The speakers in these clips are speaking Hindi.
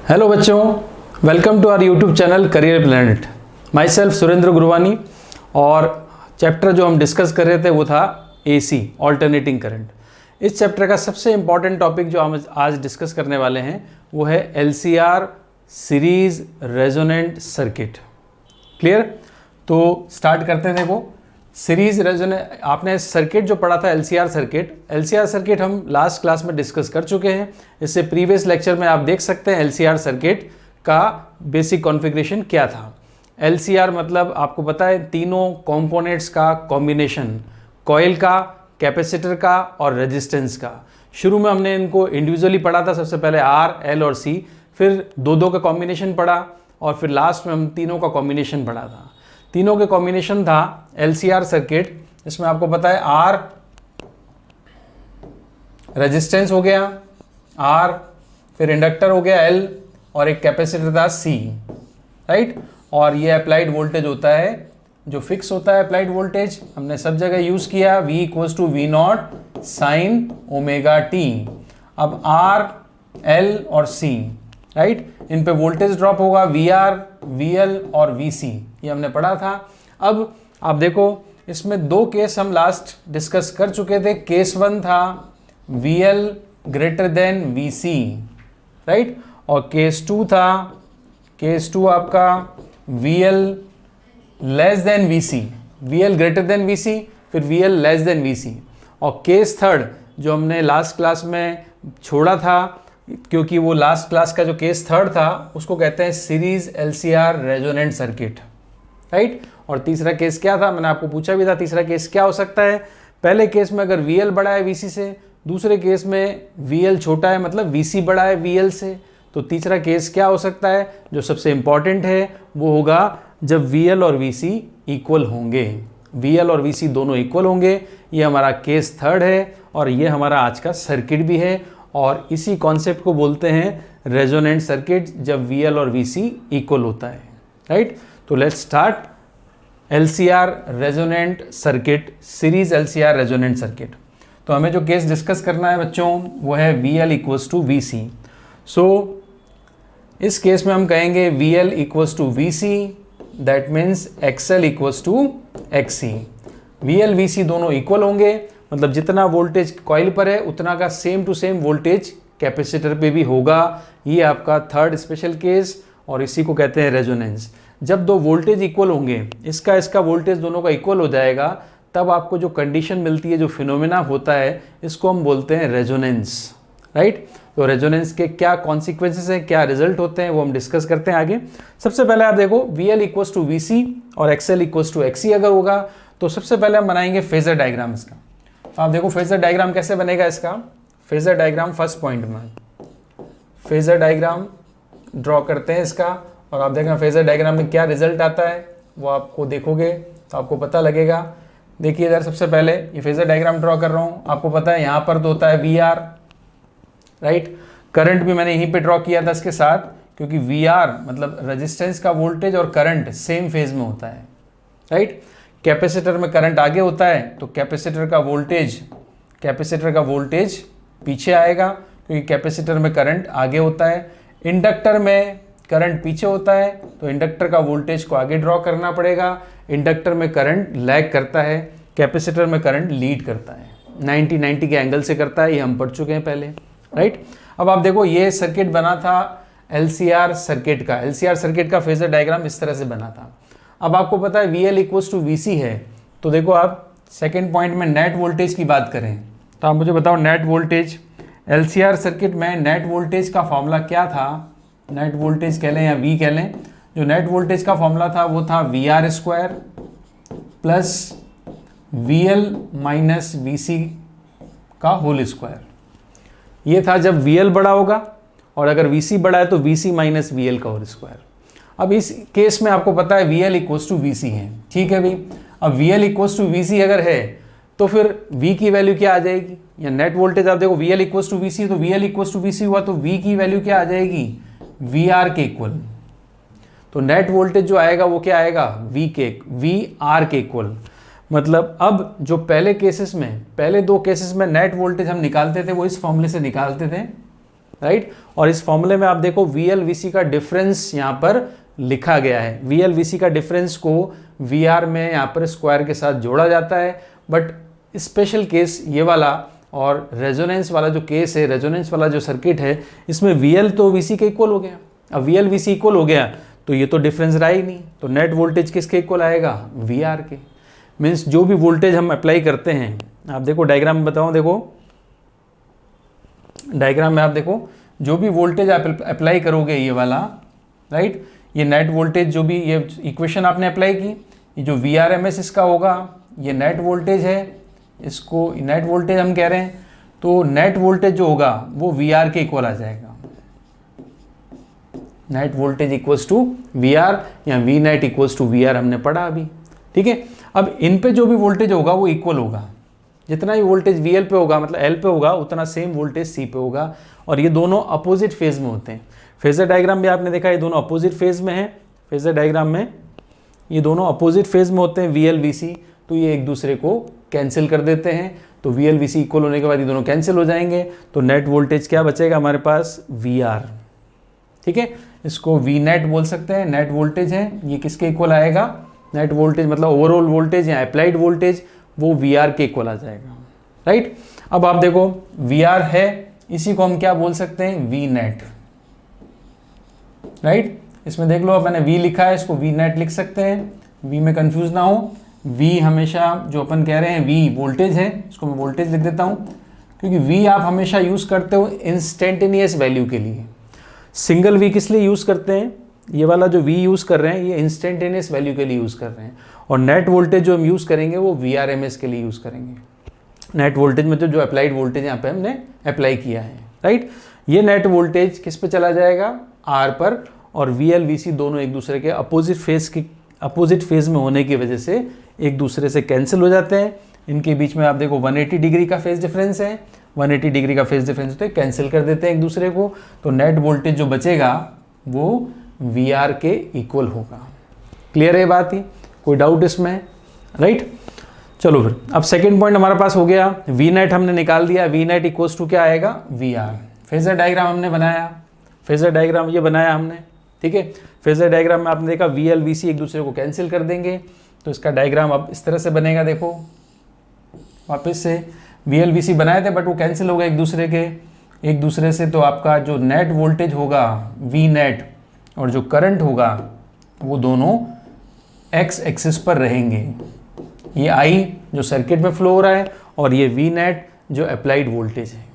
हेलो बच्चों, welcome to our YouTube channel career planet. Myself Surendra Gurwani. और चैप्टर जो हम डिस्कस कर रहे थे वो था एसी, ऑल्टरनेटिंग करंट। इस चैप्टर का सबसे इम्पॉर्टेंट टॉपिक जो हम आज डिस्कस करने वाले हैं वो है LCR series resonant circuit. Clear? तो स्टार्ट करते हैं। देखो, सीरीज रेजोनेंट, आपने सर्किट जो पढ़ा था एलसीआर सर्किट हम लास्ट क्लास में डिस्कस कर चुके हैं। इससे प्रीवियस लेक्चर में आप देख सकते हैं एलसीआर सर्किट का बेसिक कॉन्फ़िगरेशन क्या था। एलसीआर मतलब आपको पता है तीनों कंपोनेंट्स का कॉम्बिनेशन, कॉइल का, कैपेसिटर का और रेजिस्टेंस का। शुरू में हमने इनको इंडिविजुअली पढ़ा था, सबसे पहले आर, एल और सी, फिर दो का कॉम्बिनेशन पढ़ा और फिर लास्ट में हम तीनों का कॉम्बिनेशन पढ़ा था। तीनों के कॉम्बिनेशन था एलसीआर सर्किट। इसमें आपको पता है आर रेजिस्टेंस हो गया, आर, फिर इंडक्टर हो गया एल और एक कैपेसिटर था सी, राइट। और ये अप्लाइड वोल्टेज होता है जो फिक्स होता है। अप्लाइड वोल्टेज हमने सब जगह यूज किया, V equals to V naught sine omega t. अब आर, एल और सी, राइट, इन पे वोल्टेज ड्रॉप होगा VR, VL और VC, ये हमने पढ़ा था। अब आप देखो, इसमें दो केस हम लास्ट डिस्कस कर चुके थे। केस 1 था VL greater than VC, right, और केस 2 था, केस 2 आपका VL less than VC, VL greater than VC, फिर VL लेस देन VC। और केस 3 जो हमने लास्ट क्लास में छोड़ा था, क्योंकि वो लास्ट क्लास का जो केस 3 था उसको कहते हैं series LCR resonant circuit, right. और तीसरा केस क्या था, मैंने आपको पूछा भी था, तीसरा केस क्या हो सकता है। पहले केस में अगर VL बड़ा है VC से, दूसरे केस में VL छोटा है मतलब VC बड़ा है VL से, तो तीसरा केस क्या हो सकता है जो सबसे इंपॉर्टेंट है वो होगा जब VL और VC इक्वल होंगे। VL और VC दोनों इक्वल होंगे, ये हमारा केस 3 है और ये हमारा आज का सर्किट भी है। और इसी कॉन्सेप्ट को बोलते हैं रेजोनेंट सर्किट, जब VL और VC इक्वल होता है, राइट। तो let's start LCR resonant circuit, series LCR resonant circuit. तो हमें जो केस डिस्कस करना है बच्चों वो है VL equals to VC। So इस केस में हम कहेंगे VL equals to VC, that means XL equals to XC। VL VC दोनों इक्वल होंगे, मतलब जितना वोल्टेज कॉइल पर है उतना का same to same voltage capacitor पे भी होगा। ये आपका थर्ड स्पेशल केस और इसी को कहते हैं रेजोनेंस। जब दो वोल्टेज इक्वल होंगे, इसका वोल्टेज दोनों का इक्वल हो जाएगा, तब आपको जो कंडीशन मिलती है, जो फिनोमेना होता है, इसको हम बोलते हैं रेजोनेंस, राइट। तो रेजोनेंस के क्या कॉन्सिक्वेंसेस हैं, क्या रिजल्ट होते हैं, वो हम डिस्कस करते हैं आगे। सबसे पहले आप देखो VL इक्वल्स टू VC और XL इक्वल्स टू XC अगर होगा तो सबसे पहले हम बनाएंगे फेजर डायग्राम इसका। आप देखो फेजर डायग्राम कैसे बनेगा इसका। फेजर डायग्राम फर्स्ट पॉइंट में फेजर डायग्राम ड्रॉ करते हैं इसका, और आप देखना फेजर डायग्राम में क्या रिजल्ट आता है वो आपको देखोगे तो आपको पता लगेगा। देखिए इधर सबसे पहले ये फेजर डायग्राम ड्रॉ कर रहा हूँ, आपको पता है यहाँ पर तो होता है VR, राइट। करंट भी मैंने यहीं पे ड्रॉ किया था इसके साथ, क्योंकि VR मतलब रेजिस्टेंस का वोल्टेज और करंट सेम फेज में होता है, राइट। कैपेसिटर में करंट आगे होता है तो कैपेसिटर का वोल्टेज पीछे आएगा, क्योंकि कैपेसिटर में करंट आगे होता है। इंडक्टर में करंट पीछे होता है तो इंडक्टर का वोल्टेज को आगे ड्रॉ करना पड़ेगा। इंडक्टर में करंट लैग करता है, कैपेसिटर में करंट लीड करता है, 90 के एंगल से करता है, ये हम पढ़ चुके हैं पहले, राइट। अब आप देखो ये सर्किट बना था एलसीआर सर्किट का। एलसीआर सर्किट का फेजर डायग्राम इस तरह से बना था। अब आपको पता है VL इक्वल्स टू VC है, तो देखो आप सेकेंड पॉइंट में नेट वोल्टेज की बात करें तो आप मुझे बताओ नेट वोल्टेज। एलसीआर सर्किट में नेट वोल्टेज का फॉर्मूला क्या था, नेट वोल्टेज कह लें या V कह लें। जो नेट वोल्टेज का फॉर्मूला था वो था VR square plus VL minus VC का होल स्क्वायर। ये था जब VL बड़ा होगा, और अगर VC बड़ा है तो VC माइनस VL का होल स्क्वायर। अब इस केस में आपको पता है VL इक्वल्स टू VC है, ठीक है भाई। अब VL इक्वल्स टू VC अगर है तो फिर V की वैल्यू क्या आ जाएगी, या नेट वोल्टेज आप देखो VL इक्वल्स टू VC, तो VL इक्वल्स टू VC हुआ तो V की वैल्यू क्या आ जाएगी, VR के इक्वल। तो नेट वोल्टेज जो आएगा वो क्या आएगा, VR के इक्वल। मतलब अब जो पहले दो केसेस में नेट वोल्टेज हम निकालते थे वो इस फॉर्मूले से निकालते थे, राइट। और इस फॉर्मूले में आप देखो VL/VC का डिफरेंस यहाँ पर लिखा गया है। VL/VC का डिफरेंस को VR में यहाँ पर स्क्वायर के साथ जोड़ा जाता है, बट स्पेशल केस ये वाला और रेजोनेंस वाला जो केस है, रेजोनेंस वाला जो सर्किट है, इसमें VL तो VC के इक्वल हो गया। अब VL/VC इक्वल हो गया तो ये तो डिफरेंस रहा ही नहीं, तो नेट वोल्टेज किसके इक्वल आएगा? VR के। मीन्स जो भी वोल्टेज हम अप्लाई करते हैं, आप देखो डायग्राम में बताऊँ, देखो डायग्राम में आप देखो जो भी वोल्टेज आप अप्लाई करोगे ये वाला, राइट, ये नेट वोल्टेज जो भी ये इक्वेशन आपने अप्लाई की, ये जो VRMS इसका होगा, ये नेट वोल्टेज है, इसको नेट वोल्टेज हम कह रहे हैं, तो नेट वोल्टेज जो होगा वो VR के इक्वल आ जाएगा। Net voltage equals to VR या V net equals to VR हमने पढ़ा अभी, ठीक है। अब इन पे जो भी वोल्टेज होगा वो इक्वल होगा, जितना भी वोल्टेज VL पे होगा मतलब L पे होगा उतना सेम वोल्टेज C पे होगा, और ये दोनों अपोजिट फेज में होते हैं। फेजर डायग्राम भी आपने देखा ये दोनों अपोजिट फेज में है, फेजर डायग्राम में ये दोनों अपोजिट फेज में होते हैं VL/VC, तो ये एक दूसरे को कैंसिल कर देते हैं, तो VL/VC इक्वल होने के बाद ये दोनों कैंसिल हो जाएंगे, तो नेट वोल्टेज क्या बचेगा हमारे पास? VR, ठीक है। इसको V नेट बोल सकते हैं, नेट वोल्टेज है, ये किसके इक्वल आएगा? नेट वोल्टेज मतलब ओवरऑल वोल्टेज या अप्लाइड वोल्टेज, वो VR के इक्वल आ जाएगा, राइट। अब आप देखो VR है, इसी को हम क्या बोल सकते हैं? V net, right. इसमें देख लो अब मैंने V लिखा है, इसको V नेट लिख सकते हैं, V में कंफ्यूज ना हो। V हमेशा जो अपन कह रहे हैं V वोल्टेज है, इसको मैं वोल्टेज लिख देता हूँ, क्योंकि V आप हमेशा यूज़ करते हो इंस्टेंटेनियस वैल्यू के लिए। सिंगल V किस लिए यूज़ करते हैं? ये वाला जो V यूज़ कर रहे हैं ये इंस्टेंटेनियस वैल्यू के लिए यूज़ कर रहे हैं, और नेट वोल्टेज जो हम यूज़ करेंगे वो VRMS के लिए यूज़ करेंगे। नेट वोल्टेज में जो अप्लाइड वोल्टेज यहाँ पे हमने अप्लाई किया है, राइट। ये नेट वोल्टेज किस पे चला जाएगा? R पर, और VL/VC दोनों एक दूसरे के अपोजिट फेज में होने की वजह से एक दूसरे से कैंसिल हो जाते हैं। इनके बीच में आप देखो 180 डिग्री का फेज डिफरेंस है, 180 डिग्री का फेज डिफरेंस होते हैं, कैंसिल कर देते हैं एक दूसरे को, तो नेट वोल्टेज जो बचेगा वो VR के इक्वल होगा। क्लियर है बात? ही कोई डाउट इसमें? राइट। चलो फिर अब सेकंड पॉइंट हमारे पास हो गया, V नेट हमने निकाल दिया, V नेट इक्वल्स टू क्या आएगा? VR। फेजर डायग्राम हमने बनाया, फेजर डायग्राम ये बनाया हमने, ठीक है। फेजर डायग्राम में आपने देखा VL/VC एक दूसरे को कैंसिल कर देंगे, तो इसका डायग्राम अब इस तरह से बनेगा। देखो वापस से VL/VC बनाए थे बट वो कैंसिल हो गए एक दूसरे से, तो आपका जो नेट वोल्टेज होगा V नेट और जो करंट होगा वो दोनों X एक्सिस पर रहेंगे। ये I जो सर्किट में फ्लो हो रहा है और ये V नेट जो अप्लाइड वोल्टेज है।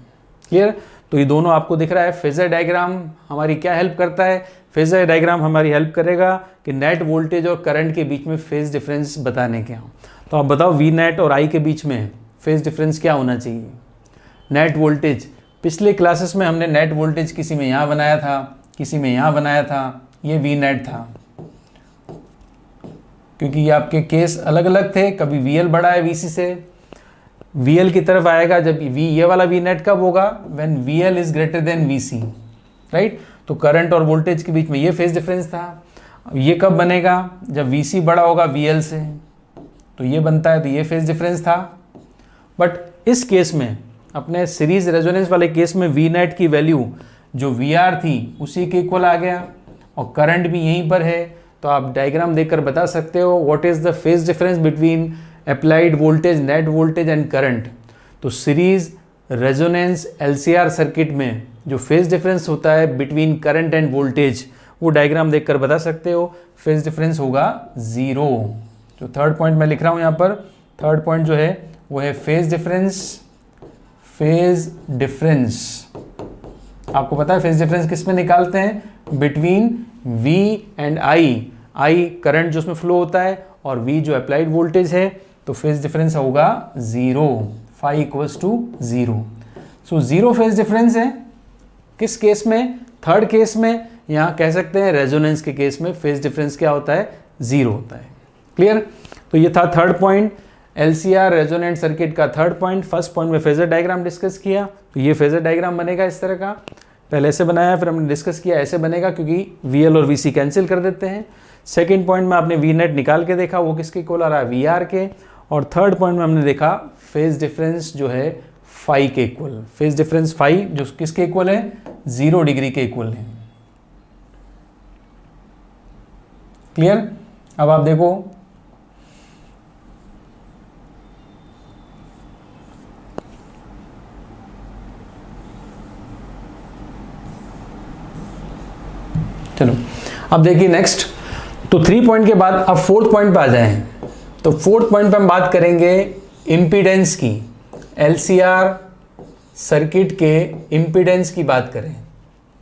क्लियर? तो ये दोनों आपको दिख रहा है। फेजर डायग्राम हमारी क्या हेल्प करता है? फेजर डायग्राम हमारी हेल्प करेगा कि नेट वोल्टेज और करंट के बीच में फेज डिफरेंस बताने के। तो आप बताओ V नेट और I के बीच में फेज डिफरेंस क्या होना चाहिए? नेट वोल्टेज, पिछले क्लासेस में हमने नेट वोल्टेज किसी में यहाँ बनाया था, किसी में यहाँ बनाया था, ये V नेट था, क्योंकि ये आपके केस अलग अलग थे। कभी VL बड़ा है VC से, VL की तरफ आएगा जब ये वाला V नेट कब होगा? When VL is greater then VC, right. तो करंट और वोल्टेज के बीच में ये फेज डिफरेंस था। ये कब बनेगा? जब VC बड़ा होगा VL से, तो ये बनता है, तो ये फेज डिफरेंस था। बट इस केस में, अपने सीरीज रेजोनेंस वाले केस में, V नेट की वैल्यू जो VR थी उसी के इक्वल आ गया, और करंट भी यहीं पर है। तो आप डायग्राम देखकर बता सकते हो what is the phase difference between applied voltage, net voltage and current. तो सीरीज रेजोनेंस LCR सर्किट में जो फेज डिफरेंस होता है बिटवीन करंट एंड वोल्टेज, वो डायग्राम देखकर बता सकते हो। फेज डिफरेंस होगा 0। जो थर्ड पॉइंट मैं लिख रहा हूँ यहाँ पर, थर्ड पॉइंट जो है वो है फेज डिफरेंस। फेज डिफरेंस आपको पता है फेज डिफरेंस किस में निकालते हैं? Between V and I current जो उसमें फ्लो होता है और V जो अप्लाइड वोल्टेज है, तो फेज डिफरेंस होगा 0, phi equals to 0। So 0 phase difference है किस केस में? थर्ड केस में। यहाँ कह सकते हैं रेजोनेंस के केस में फेज डिफरेंस क्या होता है? 0 होता है। क्लियर? तो ये था third point, LCR resonant circuit का थर्ड पॉइंट। फर्स्ट पॉइंट में फेजर डायग्राम डिस्कस किया, तो ये फेजर डायग्राम बनेगा इस तरह का। पहले ऐसे बनाया, फिर हमने डिस्कस किया ऐसे बनेगा, क्योंकि VL और VC कैंसिल कर देते हैं। सेकेंड पॉइंट में आपने V नेट निकाल के देखा, वो किसके इक्वल आ रहा है? VR के। और थर्ड पॉइंट में हमने देखा फेज डिफरेंस जो है फाई के इक्वल, फेज डिफरेंस फाई जो किसके इक्वल है, 0 डिग्री के इक्वल है। क्लियर? अब आप देखो चलो अब देखिए नेक्स्ट, तो 3 पॉइंट के बाद अब 4th पॉइंट पे आ जाएं। तो 4th पॉइंट पे हम बात करेंगे इम्पीडेंस की, एलसीआर सर्किट के इम्पीडेंस की बात करें।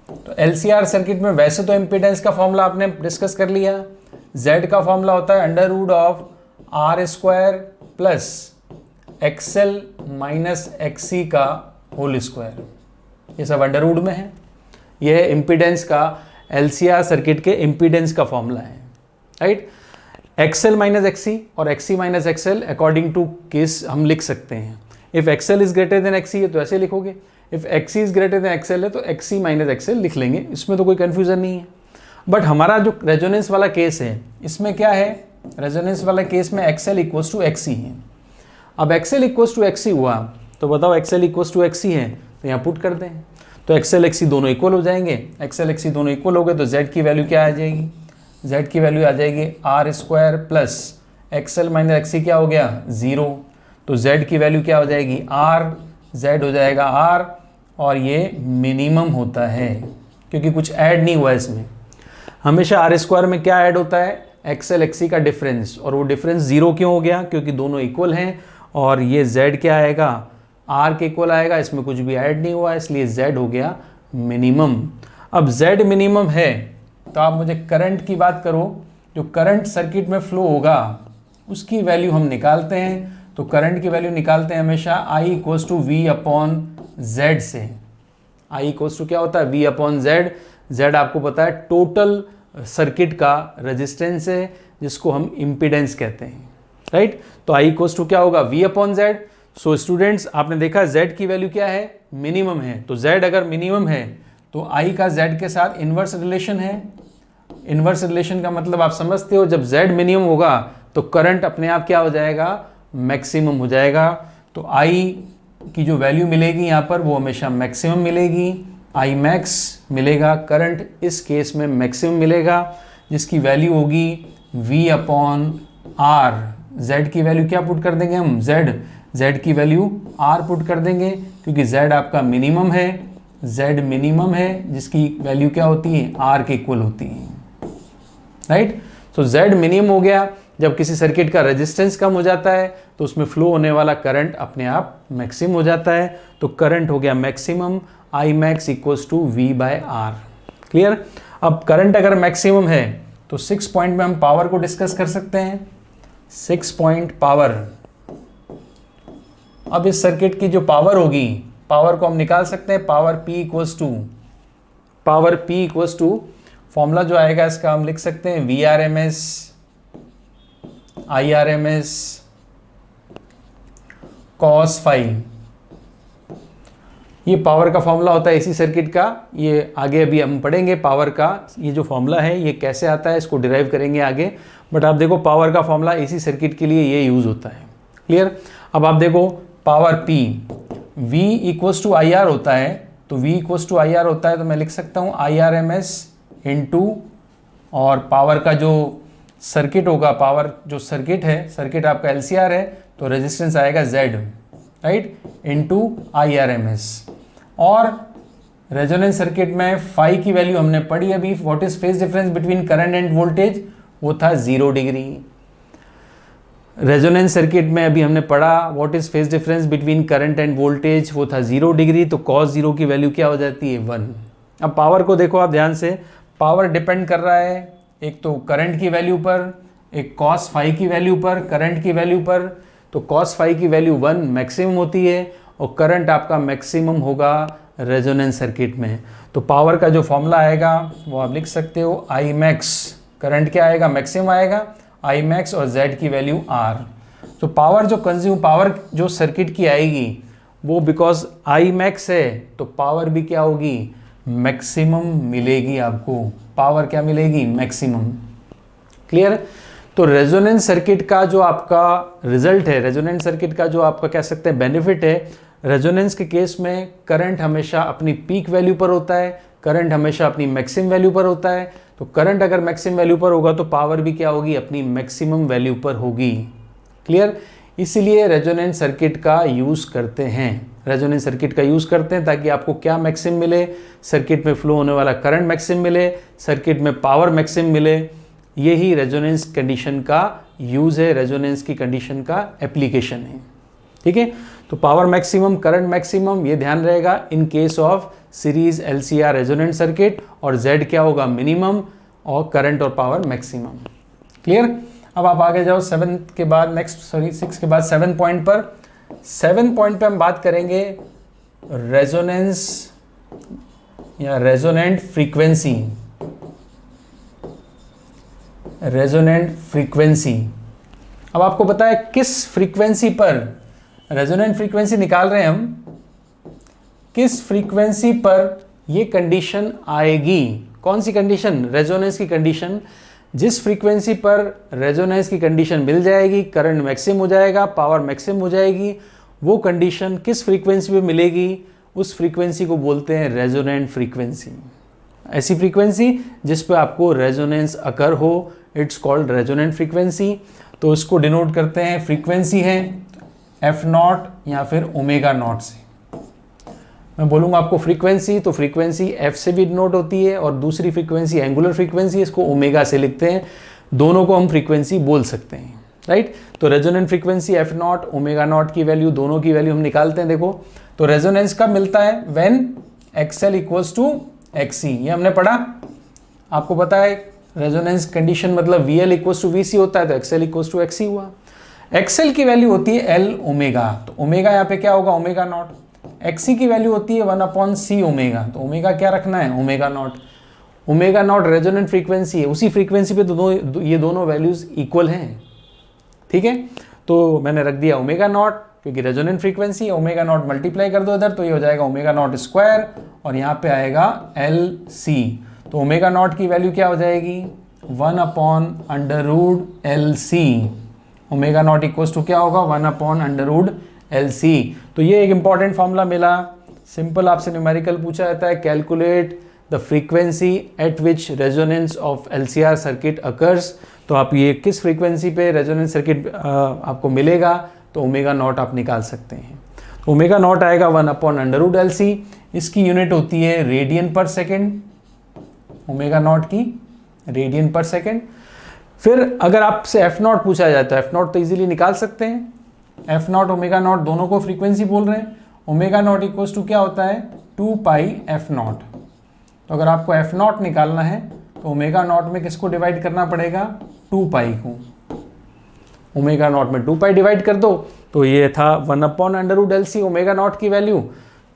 तो एलसीआर सर्किट में वैसे तो इम्पीडेंस का फॉर्मूला आपने डिस्कस कर लिया, Z का फॉर्मूला होता है under root of R square plus XL minus XC का होल स्क्वायर, ये सब अंडर रूट में है। यह इम्पीडेंस का एलसीआर सर्किट के इम्पीडेंस का फॉर्मूला है, राइट। एक्सएल माइनस एक्सी और XC minus XL according to case हम लिख सकते हैं। If XL is greater than XC है तो ऐसे लिखोगे, if XC is greater than XL है तो एक्सी माइनस एक्सएल लिख लेंगे, इसमें तो कोई कंफ्यूजन नहीं है। बट हमारा जो रेजोनेंस वाला केस है इसमें क्या है, रेजोनेंस वाला केस में एक्सएल इक्वल्स टू एक्सी है। अब एक्सएल इक्वल्स टू एक्सी हुआ तो बताओ एक्सएल इक्वल्स टू एक्सी है तो यहाँ पुट कर दें, तो एक्सएल एक्सी दोनों इक्वल हो जाएंगे। एक्सएल एक्सी दोनों इक्वल हो गए तो जेड की वैल्यू क्या आ जाएगी, जेड की वैल्यू आ जाएगी R square plus XL minus XC क्या हो गया 0, तो जेड की वैल्यू क्या हो जाएगी आर, जेड हो जाएगा आर, और ये मिनिमम होता है क्योंकि कुछ ऐड नहीं हुआ इसमें। हमेशा आर स्क्वायर में क्या ऐड होता है, एक्सएल एक्सी का डिफरेंस, और वो डिफरेंस 0 क्यों हो गया, क्योंकि दोनों इक्वल हैं, और ये जेड क्या आएगा आर के इक्वल आएगा, इसमें कुछ भी ऐड नहीं हुआ इसलिए जेड हो गया मिनिमम। अब जेड मिनिमम है तो आप मुझे करंट की बात करो, जो करंट सर्किट में फ्लो होगा उसकी वैल्यू हम निकालते हैं। तो करंट की वैल्यू निकालते हैं हमेशा I equals to V upon Z से। आई इक्वल्स टू क्या होता है वी अपॉन जेड, जेड आपको पता है टोटल सर्किट का रेजिस्टेंस है जिसको हम इम्पीडेंस कहते हैं, राइट। तो आई इक्वल्स टू क्या होगा V upon Z. So students आपने देखा जेड की वैल्यू क्या है, मिनिमम है, तो जेड अगर मिनिमम है तो आई का जेड के साथ इन्वर्स रिलेशन है। इन्वर्स रिलेशन का मतलब आप समझते हो, जब जेड मिनिमम होगा तो करंट अपने आप क्या हो जाएगा मैक्सिमम हो जाएगा। तो आई की जो वैल्यू मिलेगी यहाँ पर वो हमेशा मैक्सिमम मिलेगी, आई मैक्स मिलेगा, करंट इस केस में मैक्सिमम मिलेगा जिसकी वैल्यू होगी v अपॉन आर। जेड की वैल्यू क्या पुट कर देंगे हम, जेड की वैल्यू r पुट कर देंगे क्योंकि z आपका मिनिमम है, z मिनिमम है जिसकी वैल्यू क्या होती है r के इक्वल होती है, राइट। तो z मिनिमम हो गया। जब किसी सर्किट का रेजिस्टेंस कम हो जाता है तो उसमें फ्लो होने वाला करंट अपने आप मैक्सिमम हो जाता है, तो करंट हो गया maximum, I max equals to V by R. Clear? अब करंट अगर मैक्सिमम है तो 6 पॉइंट में हम पावर को डिस्कस कर सकते हैं। 6 पॉइंट पावर, अब इस सर्किट की जो पावर होगी, पावर को हम निकाल सकते हैं, power P equals to formula जो आएगा इसका हम लिख सकते हैं VRMS IRMS cos phi। ये पावर का फॉर्मूला होता है इसी सर्किट का, ये आगे अभी हम पढ़ेंगे पावर का ये जो फॉर्मूला है ये कैसे आता है, इसको डिराइव करेंगे आगे। बट आप देखो पावर का फॉर्मूला इसी सर्किट के लिए ये यूज होता है। क्लियर? अब आप देखो power P V equals to I R होता है, तो V equals to I R होता है तो मैं लिख सकता हूँ IRMS इंटू, और पावर का जो सर्किट होगा, पावर जो सर्किट है, सर्किट आपका LCR है तो रेजिस्टेंस आएगा Z, राइट, इंटू IRMS। और रेजोनेंस सर्किट में फाई की वैल्यू हमने पढ़ी अभी, what is phase difference between current end voltage, वो था 0 डिग्री। रेजोनेंस सर्किट में अभी हमने पढ़ा what is phase difference between current end voltage, वो था 0 डिग्री, तो cos 0 की वैल्यू क्या हो जाती है 1। अब पावर को देखो आप ध्यान से, पावर डिपेंड कर रहा है एक तो करंट की वैल्यू पर, एक cos फाई की वैल्यू पर, करंट की वैल्यू पर। तो cos फाई की वैल्यू 1 मैक्सिमम होती है और करंट आपका मैक्सिमम होगा रेजोनेंस सर्किट में। तो पावर का जो फॉर्मूला आएगा वो आप लिख सकते हो आई मैक्स, करंट क्या आएगा मैक्सिमम आएगा, आई मैक्स और जेड की वैल्यू आर। तो पावर जो कंज्यूम, पावर जो सर्किट की आएगी वो बिकॉज आई मैक्स है तो पावर भी क्या होगी मैक्सिमम मिलेगी आपको, पावर क्या मिलेगी मैक्सिमम। क्लियर? तो रेजोनेंस सर्किट का जो आपका रिजल्ट है, रेजोनेंस सर्किट का जो आपका कह सकते हैं बेनिफिट है, रेजोनेंस के केस में करंट हमेशा अपनी पीक वैल्यू पर होता है, करंट हमेशा अपनी मैक्सिमम वैल्यू पर होता है। तो करंट अगर मैक्सिमम वैल्यू पर होगा तो पावर भी क्या होगी, अपनी मैक्सिमम वैल्यू पर होगी। क्लियर? इसीलिए रेजोनेंस सर्किट का यूज़ करते हैं, रेजोनेंस सर्किट का यूज़ करते हैं ताकि आपको क्या मैक्सिमम मिले, सर्किट में फ्लो होने वाला करंट मैक्सिमम मिले, सर्किट में पावर मैक्सिमम मिले। यही रेजोनेंस कंडीशन का यूज़ है, रेजोनेंस की कंडीशन का एप्लीकेशन है। ठीक है, तो पावर मैक्सिमम, करंट मैक्सिमम, ये ध्यान रहेगा in case of series LCR resonant circuit, और Z क्या होगा, मिनिमम, और करंट और पावर मैक्सिमम। क्लियर? अब आप आगे जाओ 7 के बाद, नेक्स्ट 6 के बाद 7 पॉइंट पर। 7 पॉइंट पे हम बात करेंगे रेजोनेंस या रेजोनेंट फ्रीक्वेंसी। रेजोनेंट फ्रीक्वेंसी, अब आपको पता है किस फ्रीक्वेंसी पर रेजोनेंट फ्रीक्वेंसी निकाल रहे हैं हम, किस फ्रीक्वेंसी पर ये कंडीशन आएगी। कौन सी कंडीशन? रेजोनेंस की कंडीशन। जिस फ्रीक्वेंसी पर रेजोनेंस की कंडीशन मिल जाएगी, करंट मैक्सिमम हो जाएगा, पावर मैक्सिमम हो जाएगी, वो कंडीशन किस फ्रीक्वेंसी पे मिलेगी, उस फ्रीक्वेंसी को बोलते हैं रेजोनेंट फ्रीक्वेंसी। ऐसी फ्रीक्वेंसी जिस पे आपको रेजोनेंस अकर हो, इट्स कॉल्ड रेजोनेंट फ्रीक्वेंसी। तो इसको डिनोट करते हैं, फ्रीक्वेंसी है F0 या फिर ओमेगा नॉट से। मैं बोलूँगा आपको फ्रीक्वेंसी, तो फ्रीक्वेंसी F से भी डिनोट होती है, और दूसरी फ्रीक्वेंसी एंगुलर फ्रीक्वेंसी, इसको ओमेगा से लिखते हैं। दोनों को हम फ्रीक्वेंसी बोल सकते हैं, राइट? तो resonant frequency F0, omega naught की वैल्यू, दोनों की वैल्यू हम निकालते हैं। देखो, तो रेजोनेंस कब मिलता है? When XL equals to XC, ये हमने पढ़ा। आपको पता है रेजोनेंस कंडीशन मतलब VL इक्वल्स टू VC होता है, तो XL इक्वल्स टू XC हुआ। XL की वैल्यू होती है L ओमेगा, तो ओमेगा यहाँ पे क्या होगा, ओमेगा नॉट। XC की वैल्यू होती है 1/C ओमेगा, तो ओमेगा क्या रखना है, omega not. Omega not resonant frequency है, उसी फ्रीक्वेंसी पे ये दोनों वैल्यूज इक्वल हैं। ठीक है, तो मैंने रख दिया ओमेगा नॉट, क्योंकि resonant frequency, omega not multiply कर दो इधर, तो ये हो जाएगा ओमेगा नॉट स्क्वायर, और यहाँ पे आएगा LC। तो ओमेगा नॉट की वैल्यू क्या हो जाएगी, 1/√LC। Omega naught equals to क्या होगा, 1/√LC। तो ये एक इंपॉर्टेंट फॉर्मूला मिला। सिंपल आपसे न्यूमेरिकल पूछा जाता है, calculate the frequency eight which resonance of LCR circuit occurs. तो आप ये किस फ्रीक्वेंसी पे रेजोनेंस सर्किट आपको मिलेगा, तो ओमेगा नॉट आप निकाल सकते हैं। ओमेगा नॉट आएगा 1/√LC। इसकी यूनिट होती है रेडियन पर सेकेंड, ओमेगा नॉट की रेडियन पर सेकेंड। फिर अगर आपसे F0 पूछा जाता है, F0 तो इजीली निकाल सकते हैं। F0 ओमेगा नॉट दोनों को फ्रीक्वेंसी बोल रहे हैं। ओमेगा नॉट इक्वल्स टू क्या होता है, 2πF0। तो अगर आपको F0 निकालना है तो ओमेगा नॉट में किसको डिवाइड करना पड़ेगा, 2π को। ओमेगा नॉट में 2π डिवाइड कर दो, तो ये था 1/√LC ओमेगा नॉट की वैल्यू।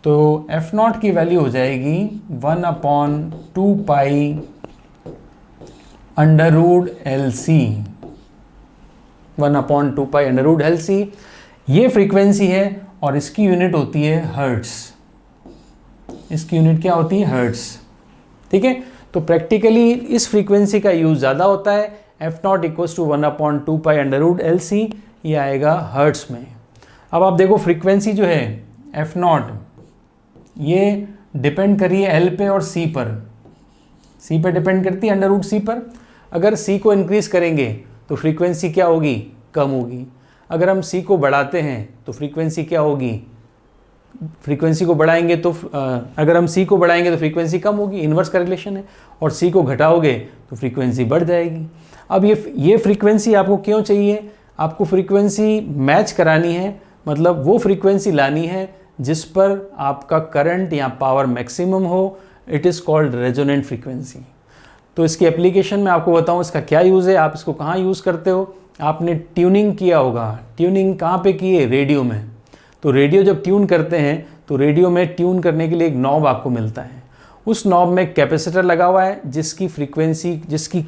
तो F0 की वैल्यू हो जाएगी 1/2π√LC, 1/2π√LC। ये फ्रीक्वेंसी है, और इसकी यूनिट होती है हर्ट्स। इसकी यूनिट क्या होती है, हर्ट्स। ठीक है, तो प्रैक्टिकली इस फ्रीक्वेंसी का यूज ज़्यादा होता है। F0 इक्वल्स टू 1/2π√LC, ये आएगा हर्ट्स में। अब आप देखो फ्रीक्वेंसी जो है F0, ये डिपेंड करिए L पे और C पर। C पे डिपेंड करती है √C पर। अगर C को इंक्रीज करेंगे तो फ्रीक्वेंसी क्या होगी, कम होगी। अगर हम C को बढ़ाते हैं तो फ्रीक्वेंसी क्या होगी, फ्रीक्वेंसी को बढ़ाएंगे तो अगर हम C को बढ़ाएंगे तो फ्रीक्वेंसी कम होगी, इन्वर्स का रिलेशन है। और C को घटाओगे तो फ्रीक्वेंसी बढ़ जाएगी। अब ये फ्रीक्वेंसी आपको क्यों चाहिए, आपको फ्रीक्वेंसी मैच करानी है, मतलब वो फ्रीक्वेंसी लानी है जिस पर आपका करंट या पावर मैक्सिमम हो। It is called resonant frequency. तो इसकी एप्लीकेशन में आपको बताऊं इसका क्या यूज़ है, आप इसको कहाँ यूज़ करते हो। आपने ट्यूनिंग किया होगा, ट्यूनिंग कहाँ पे की है, रेडियो में। तो रेडियो जब ट्यून करते हैं तो रेडियो में ट्यून करने के लिए एक नॉब आपको मिलता है। उस नॉब में कैपेसिटर लगा हुआ है जिसकी फ्रीक्वेंसी, जिसकी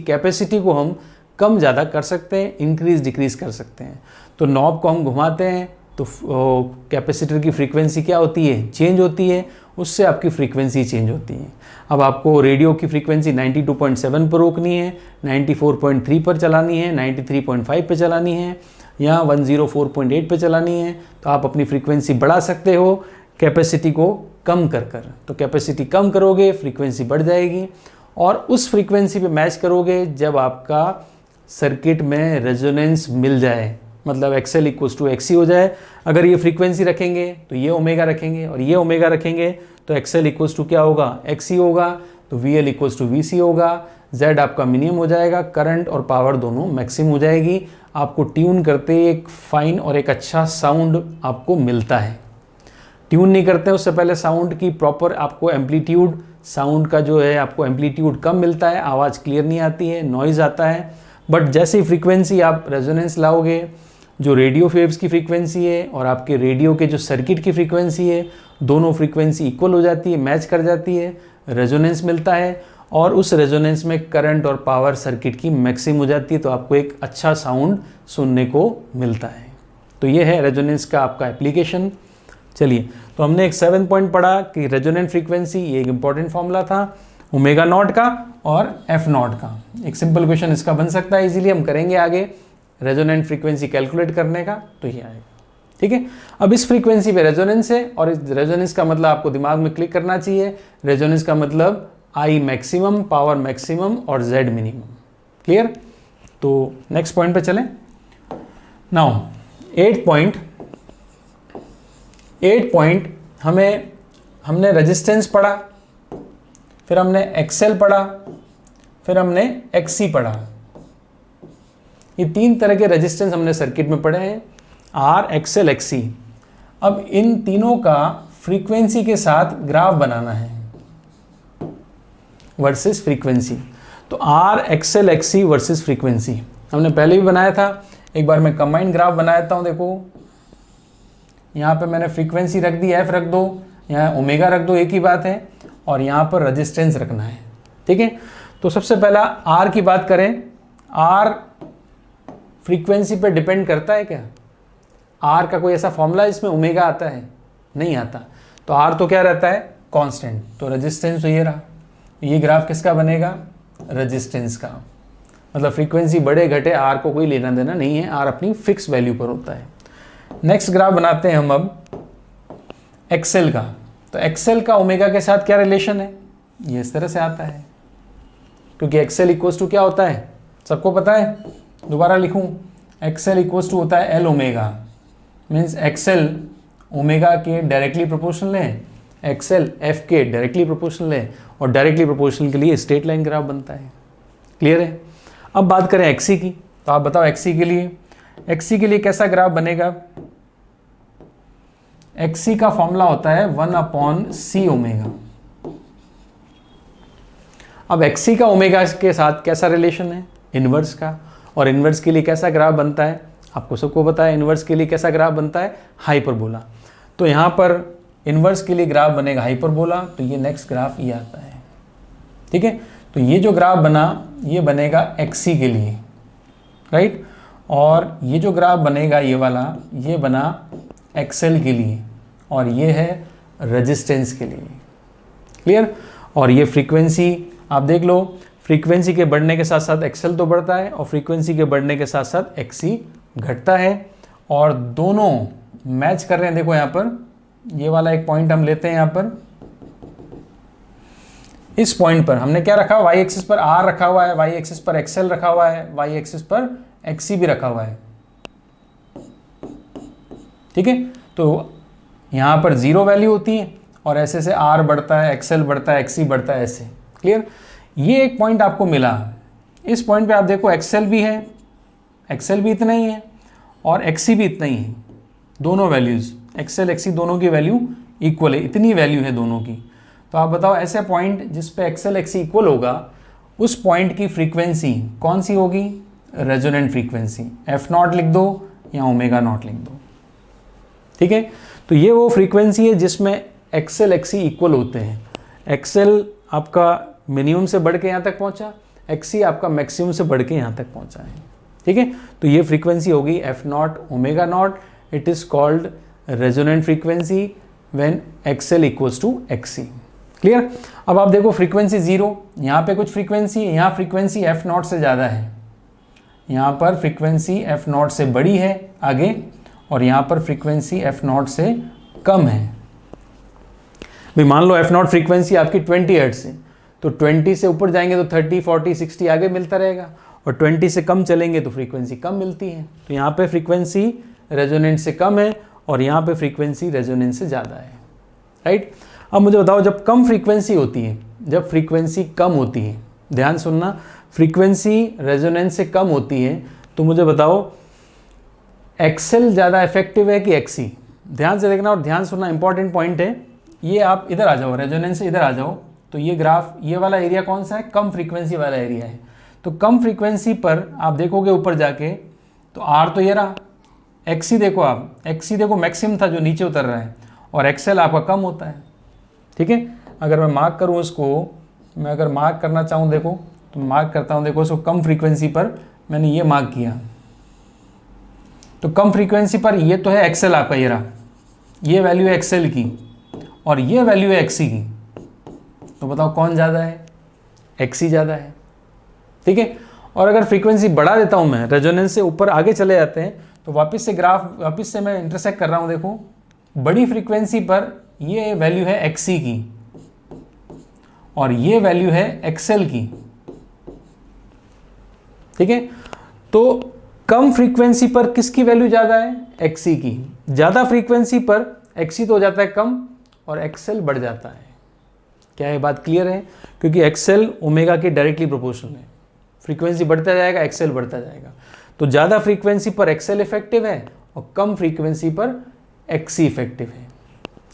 कैपेसिटी को हम कम ज़्यादा कर सकते हैं, इंक्रीज डिक्रीज कर सकते हैं। तो नॉब को हम घुमाते हैं तो कैपेसिटर की फ्रीक्वेंसी क्या होती है, चेंज होती है, उससे आपकी फ्रीक्वेंसी चेंज होती है। अब आपको रेडियो की फ्रीक्वेंसी 92.7 पर रोकनी है, 94.3 पर चलानी है, 93.5 पर चलानी है, यहाँ 104.8 पे चलानी है, तो आप अपनी फ्रीक्वेंसी बढ़ा सकते हो कैपेसिटी को कम कर कर। तो कैपेसिटी कम करोगे फ्रीक्वेंसी बढ़ जाएगी, और उस फ्रीक्वेंसी पे मैच करोगे जब आपका सर्किट में रेजोनेंस मिल जाए, मतलब XL इक्वल्स टू XC हो जाए। अगर ये फ्रीक्वेंसी रखेंगे तो ये ओमेगा रखेंगे, और ये ओमेगा रखेंगे तो XL इक्वल्स टू क्या होगा, XC होगा, तो VL इक्वल्स टू VC होगा। Z आपका मिनिमम हो जाएगा, करंट और पावर दोनों मैक्सिमम हो जाएगी। आपको ट्यून करते एक फाइन और एक अच्छा साउंड आपको मिलता है। ट्यून नहीं करते उससे पहले साउंड की प्रॉपर आपको एम्पलीट्यूड, साउंड का जो है आपको एम्पलीट्यूड कम मिलता है, आवाज़ क्लियर नहीं आती है, नॉइज़ आता है। बट जैसे ही फ्रीक्वेंसी आप रेजोनेंस लाओगे, जो रेडियो वेव्स की फ्रीक्वेंसी है और आपके रेडियो के जो सर्किट की फ्रीक्वेंसी है, दोनों फ्रीक्वेंसी इक्वल हो जाती है, मैच कर जाती है, रेजोनेंस मिलता है, और उस रेजोनेंस में करंट और पावर सर्किट की मैक्सिमम हो जाती है, तो आपको एक अच्छा साउंड सुनने को मिलता है। तो ये है रेजोनेंस का आपका एप्लीकेशन। चलिए, तो हमने एक 7 पॉइंट पढ़ा कि रेजोनेंट फ्रीक्वेंसी, ये एक इंपॉर्टेंट फॉर्मूला था ओमेगा नॉट का और एफ नॉट का। एक सिंपल क्वेश्चन इसका बन सकता है, इजीली हम करेंगे आगे रेजोनेंट फ्रीक्वेंसी कैलकुलेट करने का, तो ये आएगा। ठीक है, अब इस फ्रीक्वेंसी पे रेजोनेंस है, और इस रेजोनेंस का मतलब आपको दिमाग में क्लिक करना चाहिए, रेजोनेंस का मतलब आई मैक्सिमम, पावर मैक्सिमम और जेड मिनिमम। क्लियर? तो नेक्स्ट पॉइंट पे चलें। नाउ 8 पॉइंट हमने रेजिस्टेंस पढ़ा, फिर हमने एक्सेल पढ़ा, फिर हमने एक्सी पढ़ा। ये 3 तरह के रेजिस्टेंस हमने सर्किट में पढ़े हैं, आर, एक्सेल, एक्सी। अब इन तीनों का फ्रीक्वेंसी के साथ ग्राफ बनाना है वर्सेस फ्रीक्वेंसी। तो R, XL, XC versus frequency हमने पहले भी बनाया था। एक बार मैं कंबाइंड ग्राफ बनाता हूँ। देखो, यहाँ पे मैंने फ्रीक्वेंसी रख दी, एफ रख दो, यहाँ ओमेगा रख दो, एक ही बात है, और यहाँ पर रेजिस्टेंस रखना है। ठीक है, तो सबसे पहला आर की बात करें। आर फ्रीक्वेंसी पे डिपेंड करता है क्या? आर का कोई ऐसा फॉर्मूला है इसमें ओमेगा आता है? नहीं आता। तो आर तो क्या रहता है? कांस्टेंट। तो रेजिस्टेंस तो ये रहा। ये ग्राफ किसका बनेगा? रेजिस्टेंस का। मतलब फ्रीक्वेंसी बढ़े घटे आर को कोई लेना देना नहीं है, आर अपनी फिक्स वैल्यू पर होता है। नेक्स्ट ग्राफ बनाते हैं हम अब एक्सेल का। तो एक्सेल का ओमेगा के साथ क्या रिलेशन है? ये इस तरह से आता है, क्योंकि एक्सेल इक्वल्स टू क्या होता है सबको पता है। दोबारा लिखूं, एक्सेल इक्वल्स टू होता है L omega. Means XL omega के डायरेक्टली प्रोपोर्शनल है, एक्सेल एफ के डायरेक्टली प्रोपोर्शनल है, और डायरेक्टली प्रोपोर्शनल के लिए स्ट्रेट लाइन ग्राफ बनता है। क्लियर है? अब बात करें एक्सी की। तो आप बताओ एक्सी के लिए कैसा ग्राफ बनेगा? एक्सी का फॉर्मूला होता है 1/c ओमेगा। अब एक्सी का ओमेगा के साथ कैसा रिलेशन है? इनवर्स का। और इनवर्स के लिए कैसा ग्राफ बनता है? आपको सबको पता है इनवर्स के लिए कैसा ग्राफ बनता है? हाइपरबोला। तो यहाँ पर इनवर्स के लिए ग्राफ बनेगा हाइपरबोला। तो ये नेक्स्ट ग्राफ ये आता है। ठीक है, तो ये जो ग्राफ बना ये बनेगा एक्सी के लिए, राइट। और ये जो ग्राफ बनेगा ये वाला, ये बना एक्सेल के लिए, और ये है रेजिस्टेंस के लिए। क्लियर? और ये फ्रीक्वेंसी आप देख लो, फ्रीक्वेंसी के बढ़ने के साथ साथ एक्सेल तो बढ़ता है, और फ्रीक्वेंसी के बढ़ने के साथ साथ एक्सी घटता है, और दोनों मैच कर रहे हैं। देखो यहाँ पर ये वाला एक पॉइंट हम लेते हैं। यहाँ पर इस पॉइंट पर हमने क्या रखा? वाई एक्सिस पर आर रखा हुआ है, वाई एक्सिस पर एक्सेल रखा हुआ है, वाई एक्सिस पर एक्सी भी रखा हुआ है। ठीक है, तो यहाँ पर 0 वैल्यू होती है, और ऐसे से आर बढ़ता है, एक्सेल बढ़ता है, एक्सी बढ़ता है, ऐसे। क्लियर? ये एक पॉइंट आपको मिला। इस पॉइंट पे आप देखो एक्सेल भी है, एक्सेल भी इतना ही है, और एक्सी भी इतना ही है। दोनों वैल्यूज़ एक्सेल एक्सी दोनों की वैल्यू इक्वल है, इतनी वैल्यू है दोनों की। तो आप बताओ ऐसे पॉइंट जिस पे एक्सेल एक्सी इक्वल होगा, उस पॉइंट की फ्रीक्वेंसी कौन सी होगी? Resonant frequency. एफ नॉट लिख दो या ओमेगा नॉट लिख दो। ठीक है, तो ये वो फ्रीक्वेंसी है जिसमें एक्सेल एक्सी इक्वल होते हैं। एक्सेल आपका मिनिमम से बढ़ के यहाँ तक पहुँचा, एक्सी आपका मैक्सिमम से बढ़ के यहाँ तक पहुँचा है। ठीक है, तो ये फ्रीक्वेंसी होगी F naught omega naught. It is called resonant frequency when XL equals to XC. Clear? अब आप देखो फ्रीक्वेंसी 0, यहाँ पे कुछ फ्रीक्वेंसी है, यहाँ फ्रीक्वेंसी एफ नॉट से ज़्यादा है, यहाँ पर फ्रीक्वेंसी एफ नॉट से बड़ी है, आगे, और यहाँ पर फ्रीक्वेंसी f0 से कम है। भाई मान लो f0 फ्रीक्वेंसी आपकी 20 हर्ट्ज है, तो 20 से ऊपर जाएंगे तो 30, 40, 60 आगे मिलता रहेगा, और 20 से कम चलेंगे तो फ्रीक्वेंसी कम मिलती है। तो यहाँ पे फ्रीक्वेंसी रेजोनेंट से कम है और यहाँ पे फ्रीक्वेंसी रेजोनेंट से ज़्यादा है, राइट। अब मुझे बताओ, जब कम फ्रीक्वेंसी होती है, जब फ्रीक्वेंसी कम होती है, ध्यान सुनना, फ्रीक्वेंसी रेजोनेंस से कम होती है, तो मुझे बताओ एक्सेल ज़्यादा इफेक्टिव है कि एक्सी। ध्यान से देखना और ध्यान सुनना, इंपॉर्टेंट पॉइंट है ये। आप इधर आ जाओ, रेजोनेंस से इधर आ जाओ, तो ये ग्राफ, ये वाला एरिया कौन सा है, कम फ्रीक्वेंसी वाला एरिया है। तो कम फ्रीक्वेंसी पर आप देखोगे ऊपर जाके, तो आर तो ये रहा, एक्सी देखो आप, एक्सी देखो मैक्सिमम था जो नीचे उतर रहा है, और एक्सेल आपका कम होता है, ठीक है। अगर मैं मार्क करूँ इसको, मैं अगर मार्क करना चाहूँ, देखो तो मार्क करता हूँ, देखो इसको कम फ्रीक्वेंसी पर मैंने ये मार्क किया, तो कम फ्रीक्वेंसी पर ये तो है एक्सेल आपका, ये रहा, ये वैल्यू है एक्सेल की और ये वैल्यू है एक्सी की, तो बताओ कौन ज़्यादा है, एक्सी ज़्यादा है, ठीक है। और अगर फ्रीक्वेंसी बढ़ा देता हूँ मैं, रेजोनेंस से ऊपर आगे चले जाते हैं, तो वापस से ग्राफ, वापस से मैं इंटरसेक्ट कर रहा हूँ, देखो बड़ी फ्रीक्वेंसी पर ये वैल्यू है एक्सी की और ये वैल्यू है एक्सेल की, ठीक है। तो कम फ्रीक्वेंसी पर किसकी वैल्यू ज़्यादा है, एक्सी की। ज़्यादा फ्रीक्वेंसी पर एक्सी तो हो जाता है कम और एक्सेल बढ़ जाता है। क्या ये बात क्लियर है? क्योंकि एक्सेल ओमेगा के डायरेक्टली प्रोपोर्शनल है, फ्रीक्वेंसी बढ़ता जाएगा एक्सेल बढ़ता जाएगा। तो ज़्यादा फ्रीक्वेंसी पर एक्सेल इफेक्टिव है और कम फ्रीक्वेंसी पर एक्सी इफेक्टिव है,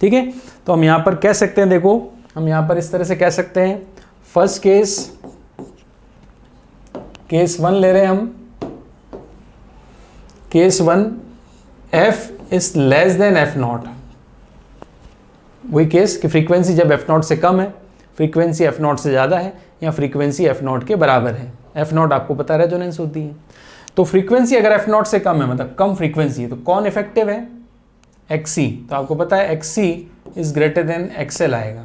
ठीक है। तो हम यहाँ पर कह सकते हैं, देखो हम यहाँ पर इस तरह से कह सकते हैं, फर्स्ट केस 1 ले रहे हैं हम, case 1 f is less than f0, वही केस कि फ्रीक्वेंसी जब f0 से कम है, फ्रीक्वेंसी f0 से ज़्यादा है, या फ्रीक्वेंसी f0 के बराबर है। f0 आपको पता है रेजोनेंस होती है। तो फ्रीक्वेंसी अगर f0 से कम है, मतलब कम फ्रीक्वेंसी है, तो कौन इफेक्टिव है, xc। तो आपको पता है xc is greater then xl आएगा,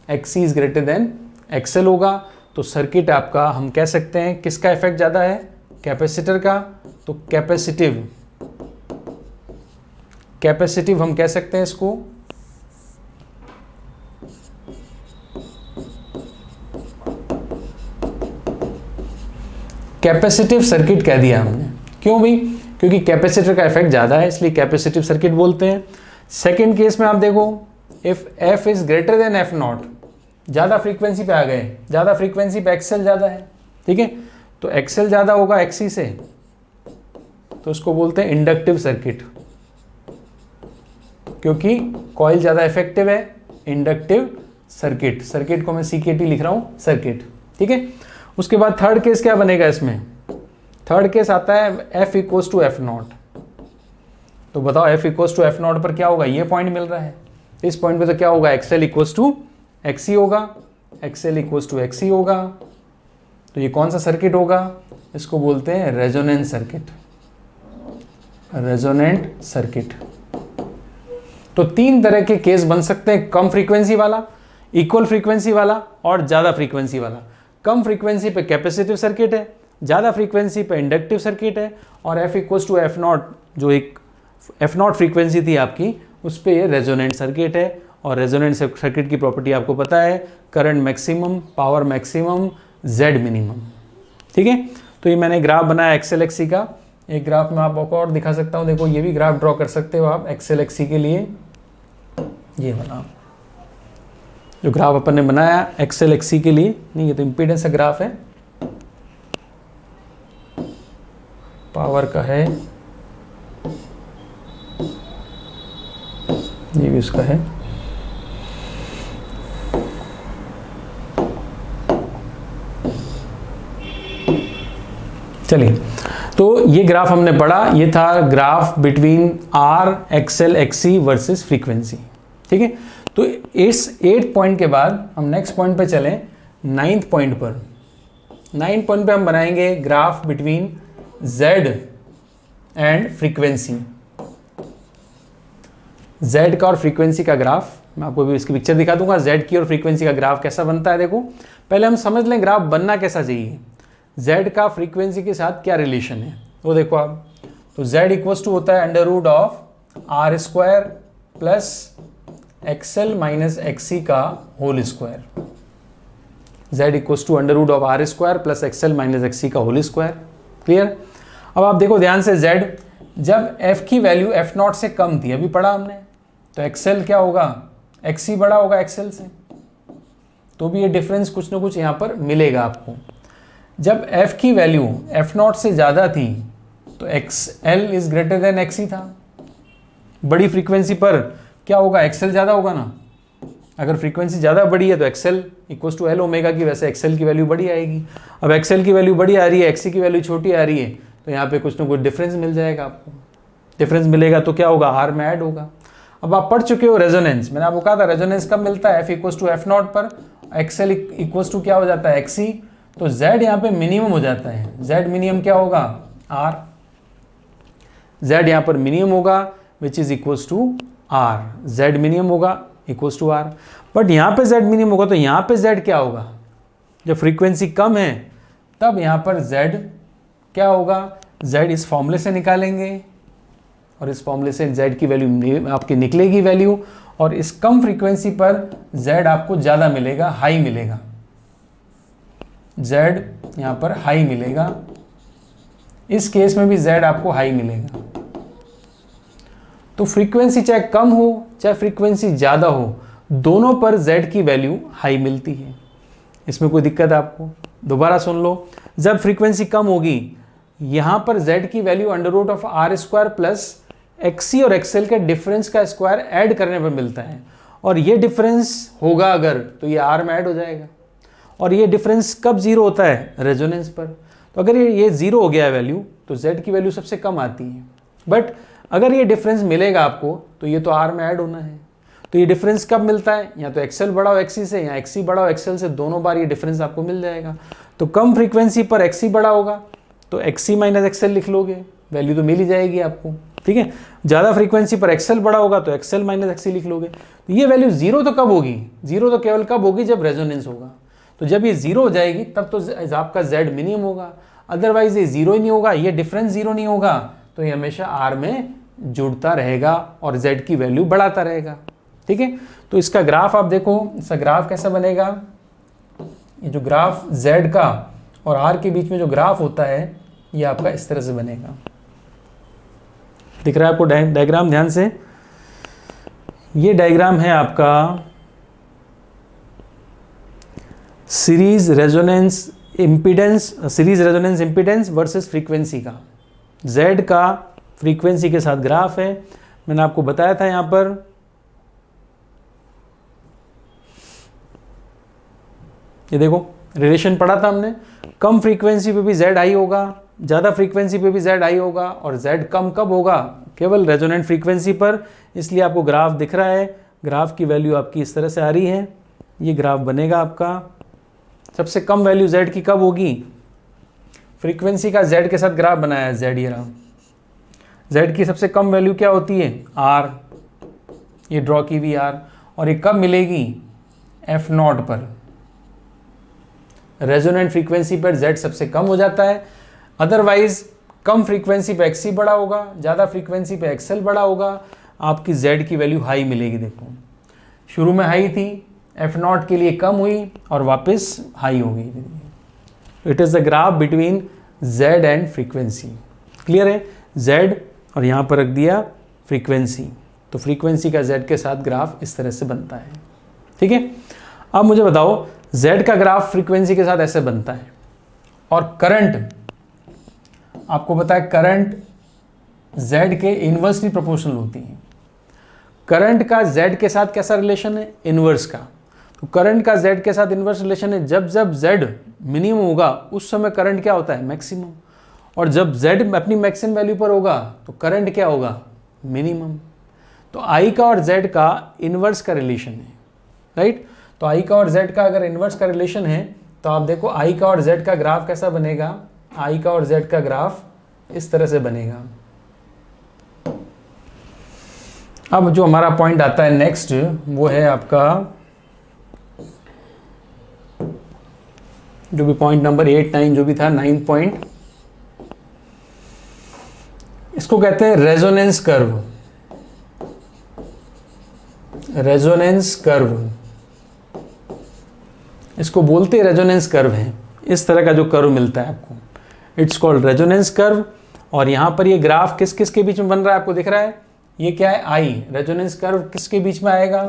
xc is greater then xl होगा। तो सर्किट आपका हम कह सकते हैं किसका इफेक्ट ज़्यादा है, कैपेसिटर का। तो कैपेसिटिव हम कह सकते हैं इसको, कैपेसिटिव सर्किट कह दिया हमने। क्यों भाई? क्योंकि कैपेसिटर का इफेक्ट ज़्यादा है, इसलिए कैपेसिटिव सर्किट बोलते हैं। सेकेंड केस में आप देखो, if f is greater then f0, ज़्यादा फ्रीक्वेंसी पे आ गए, ज़्यादा फ्रीक्वेंसी पे एक्सेल ज़्यादा है, ठीक है। तो एक्सेल ज़्यादा होगा एक्सी से, तो इसको बोलते हैं इंडक्टिव सर्किट, क्योंकि कॉइल ज़्यादा इफेक्टिव है। इंडक्टिव सर्किट, सर्किट को मैं CKT लिख रहा हूँ, सर्किट, ठीक है। उसके बाद थर्ड केस क्या बनेगा इसमें, थर्ड केस आता है f इक्वल्स टू f0। तो बताओ f इक्वल्स टू f0 पर क्या होगा, ये पॉइंट मिल रहा है, इस पॉइंट पे तो क्या होगा, एक्सेल इक्वल्स टू XC होगा, एक्सेल इक्वल्स टू XC होगा। तो ये कौन सा सर्किट होगा, इसको बोलते हैं रेजोनेंट सर्किट, रेजोनेंट सर्किट। तो 3 तरह के केस बन सकते हैं, कम फ्रीक्वेंसी वाला, इक्वल फ्रीक्वेंसी वाला और ज़्यादा फ्रीक्वेंसी वाला। कम फ्रीक्वेंसी पे कैपेसिटिव सर्किट है, ज़्यादा फ्रीक्वेंसी पे इंडक्टिव सर्किट है, और f इक्वल्स टू f0, जो एक f0 फ्रीक्वेंसी थी आपकी, उस पर ये रेजोनेंट सर्किट है। और रेजोनेंट सर्किट की प्रॉपर्टी आपको पता है, current maximum, power maximum, Z minimum, ठीक है। तो ये मैंने ग्राफ बनाया एक्सेल एक्सी का। एक ग्राफ में आपको और दिखा सकता हूँ, देखो ये भी ग्राफ ड्रॉ कर सकते हो आप एक्सेल एक्सी के लिए। ये बना जो ग्राफ अपन ने बनाया एक्सेल एक्सी के लिए, नहीं ये तो इम्पीडेंस का ग्राफ है, पावर का है, ये भी उसका है। चलिए, तो ये ग्राफ हमने पढ़ा, ये था graph between R, XL, XC versus frequency, ठीक है। तो इस 8 पॉइंट के बाद हम नेक्स्ट पॉइंट पे चलें, 9th पॉइंट पर। 9th पॉइंट पे हम बनाएंगे graph between Z and frequency, Z का और फ्रीक्वेंसी का ग्राफ। मैं आपको भी इसकी पिक्चर दिखा दूंगा, Z की और फ्रीक्वेंसी का ग्राफ कैसा बनता है। देखो पहले हम समझ लें ग्राफ बनना कैसा चाहिए, Z का फ्रीक्वेंसी के साथ क्या रिलेशन है वो देखो आप। तो z इक्वल्स टू होता है under root of R square plus XL minus XC का whole square. z equals to under root of R square plus XL minus XC का होल स्क्वायर। क्लियर? अब आप देखो ध्यान से, z जब f की वैल्यू f0 से कम थी, अभी पढ़ा हमने, तो एक्सएल क्या होगा, एक्सी बड़ा होगा एक्सएल से, तो भी ये डिफरेंस कुछ ना कुछ यहाँ पर मिलेगा आपको। जब f की वैल्यू f0 से ज़्यादा थी तो XL is greater then XC था। बड़ी फ्रीक्वेंसी पर क्या होगा, XL ज़्यादा होगा ना। अगर फ्रीक्वेंसी ज़्यादा बड़ी है तो XL equals to L omega की, वैसे XL की वैल्यू बड़ी आएगी। अब XL की वैल्यू बड़ी आ रही है, XC की वैल्यू छोटी आ रही है, तो यहाँ पे कुछ ना कुछ डिफरेंस मिल जाएगा आपको। डिफरेंस मिलेगा तो क्या होगा, R में ऐड होगा। अब आप पढ़ चुके हो रेजोनेंस, मैंने आपको कहा था रेजोनेंस कब मिलता है, F इक्वल्स टू F0 पर, XL इक्वल्स टू क्या हो जाता है, XC, तो Z यहाँ पे मिनिमम हो जाता है। Z मिनिमम क्या होगा, R। Z यहाँ पर मिनिमम होगा which is equals to R। Z minimum होगा इक्वल्स टू R। बट यहाँ पे Z मिनिमम होगा तो यहाँ पे Z क्या होगा, जब फ्रीक्वेंसी कम है तब यहाँ पर Z क्या होगा, Z इस फॉर्मूले से निकालेंगे और इस फॉर्मूले से Z की वैल्यू आपकी निकलेगी वैल्यू, और इस कम फ्रीक्वेंसी पर Z आपको ज़्यादा मिलेगा, हाई मिलेगा। Z यहाँ पर हाई मिलेगा, इस केस में भी Z आपको हाई मिलेगा। तो फ्रीक्वेंसी चाहे कम हो चाहे फ्रीक्वेंसी ज़्यादा हो, दोनों पर Z की वैल्यू हाई मिलती है। इसमें कोई दिक्कत है आपको? दोबारा सुन लो, जब फ्रीक्वेंसी कम होगी यहाँ पर Z की वैल्यू under root of R square plus XC और XL के डिफरेंस का स्क्वायर ऐड करने पर मिलता है, और ये डिफरेंस होगा अगर तो ये R में ऐड हो जाएगा। और ये डिफरेंस कब जीरो होता है, रेजोनेंस पर। तो अगर ये जीरो हो गया है वैल्यू तो Z की वैल्यू सबसे कम आती है। बट अगर ये डिफरेंस मिलेगा आपको तो ये तो R में ऐड होना है। तो ये डिफरेंस कब मिलता है, या तो XL बड़ा हो XC से, या XC बड़ा हो XL से, दोनों बार ये डिफरेंस आपको मिल जाएगा। तो कम फ्रीक्वेंसी पर XC बड़ा होगा तो XC माइनस XL लिख लोगे, वैल्यू तो मिल ही जाएगी आपको। ठीक है, ज़्यादा फ्रीक्वेंसी पर XL बड़ा होगा तो XL माइनस XC लिख लोगे। तो ये वैल्यू जीरो तो कब होगी, जीरो तो केवल कब होगी, जब रेजोनेंस होगा। तो जब ये जीरो हो जाएगी तब तो आपका Z मिनिमम होगा, अदरवाइज ये जीरो ही नहीं होगा, ये डिफरेंस जीरो नहीं होगा, तो ये हमेशा R में जुड़ता रहेगा और Z की वैल्यू बढ़ाता रहेगा। ठीक है, तो इसका ग्राफ आप देखो, इसका ग्राफ कैसा बनेगा, ये जो ग्राफ Z का और R के बीच में जो ग्राफ होता है ये आपका इस तरह से बनेगा। दिख रहा है आपको डायग्राम, ध्यान से। ये डायग्राम है आपका series resonance impedance versus frequency का। Z का फ्रीक्वेंसी के साथ ग्राफ है, मैंने आपको बताया था यहां पर। ये देखो रिलेशन पढ़ा था हमने, कम फ्रीक्वेंसी पे भी Z हाई होगा, ज़्यादा फ्रीक्वेंसी पे भी Z हाई होगा, और Z कम कब होगा, केवल रेजोनेंट फ्रीक्वेंसी पर। इसलिए आपको ग्राफ दिख रहा है, ग्राफ की वैल्यू आपकी इस तरह से आ रही है। ये ग्राफ बनेगा आपका, सबसे कम वैल्यू Z की कब होगी, फ्रीक्वेंसी का Z के साथ ग्राफ बनाया है Z, ये रहा। Z की सबसे कम वैल्यू क्या होती है, R, ये ड्रॉ की हुई R, और ये कब मिलेगी, F0 पर। रेजोनेंट फ्रीक्वेंसी पर Z सबसे कम हो जाता है, अदरवाइज कम फ्रीक्वेंसी पे XC बड़ा होगा, ज़्यादा फ्रीक्वेंसी पे XL बड़ा होगा, आपकी Z की वैल्यू हाई मिलेगी। देखो शुरू में हाई थी, F0 के लिए कम हुई और वापस हाई हो गई। It is the graph between Z and frequency. Clear है, Z और यहाँ पर रख दिया फ्रीक्वेंसी, तो फ्रीक्वेंसी का Z के साथ ग्राफ इस तरह से बनता है। ठीक है, अब मुझे बताओ Z का ग्राफ फ्रीक्वेंसी के साथ ऐसे बनता है, और करंट आपको पता है, करंट Z के इन्वर्सली प्रोपोर्शनल होती है। करंट का Z के साथ कैसा रिलेशन है, इन्वर्स का। तो करंट का Z के साथ इन्वर्स रिलेशन है, जब जब Z मिनिमम होगा उस समय करंट क्या होता है, मैक्सिमम, और जब Z अपनी मैक्सिमम वैल्यू पर होगा तो करंट क्या होगा, मिनिमम। तो I का और Z का इन्वर्स का रिलेशन है, राइट। तो I का और Z का अगर इन्वर्स का रिलेशन है तो आप देखो I का और Z का ग्राफ कैसा बनेगा, I का और Z का ग्राफ इस तरह से बनेगा। अब जो हमारा पॉइंट आता है नेक्स्ट, वो है आपका जो भी पॉइंट नंबर 8, 9 जो भी था, 9 पॉइंट, इसको इसको कहते हैं रेजोनेंस कर्व। रेजोनेंस कर्व इसको बोलते हैं, रेजोनेंस कर्व है। इस तरह का जो कर्व मिलता है आपको, इट्स कॉल्ड रेजोनेंस कर्व। और यहां पर ये ग्राफ किस किस के बीच में बन रहा है आपको दिख रहा है, ये क्या है, आई। रेजोनेंस कर्व किसके बीच में आएगा,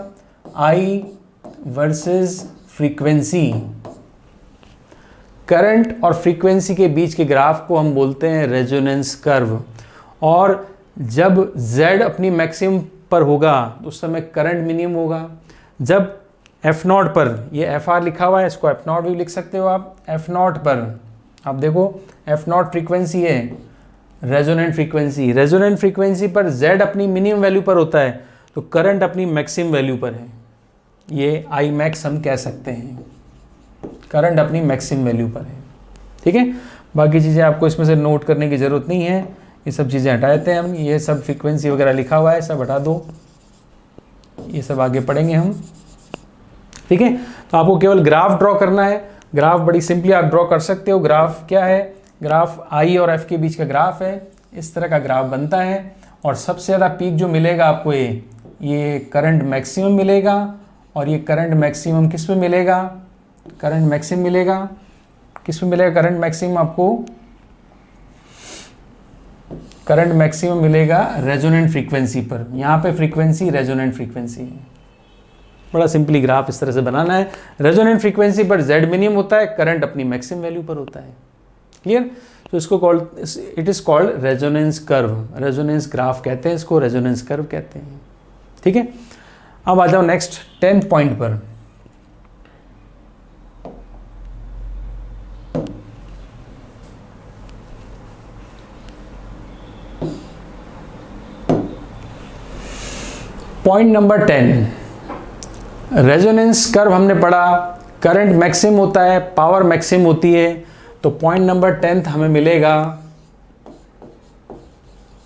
आई वर्सेस फ्रीक्वेंसी। करंट और फ्रीक्वेंसी के बीच के ग्राफ को हम बोलते हैं रेजोनेंस कर्व। और जब Z अपनी मैक्सिमम पर होगा उस समय करंट मिनिमम होगा। जब F0 पर, ये FR लिखा हुआ है, इसको F0 भी लिख सकते हो आप। F0 पर आप देखो, F0 फ्रीक्वेंसी है, रेजोनेंट फ्रीक्वेंसी। रेजोनेंट फ्रीक्वेंसी पर Z अपनी मिनिमम वैल्यू पर होता है तो करंट अपनी मैक्सिमम वैल्यू पर है। ये आई मैक्स हम कह सकते हैं, करंट अपनी मैक्सिमम वैल्यू पर है। ठीक है, बाकी चीज़ें आपको इसमें से नोट करने की ज़रूरत नहीं है, ये सब चीज़ें हटा देते हैं हम। ये सब फ्रीक्वेंसी वगैरह लिखा हुआ है, सब हटा दो, ये सब आगे पढ़ेंगे हम। ठीक है, तो आपको केवल ग्राफ ड्रॉ करना है। ग्राफ बड़ी सिंपली आप ड्रॉ कर सकते हो। ग्राफ क्या है, ग्राफ आई और एफ के बीच का ग्राफ है। इस तरह का ग्राफ बनता है और सबसे ज़्यादा पीक जो मिलेगा आपको, ये करंट मैक्सिमम मिलेगा। और ये करंट मैक्सिमम किस में मिलेगा, करंट मैक्सिमम मिलेगा किस में मिलेगा, करंट मैक्सिमम आपको, करंट मैक्सिमम मिलेगा रेजोनेंट फ्रीक्वेंसी पर। यहाँ पे फ्रीक्वेंसी रेजोनेंट फ्रीक्वेंसी है। बड़ा सिंपली ग्राफ इस तरह से बनाना है। रेजोनेंट फ्रीक्वेंसी पर Z मिनिमम होता है, करंट अपनी मैक्सिमम वैल्यू पर होता है। क्लियर, तो इसको called, it is called resonance curve. Resonance graph कहते हैं इसको, रेजोनेंस कर्व कहते हैं। ठीक है, अब आ जाओ नेक्स्ट 10th पॉइंट पर। पॉइंट नंबर 10, रेजोनेंस कर्व हमने पढ़ा, करंट मैक्सिमम होता है, पावर मैक्सिमम होती है। तो पॉइंट नंबर 10 हमें मिलेगा,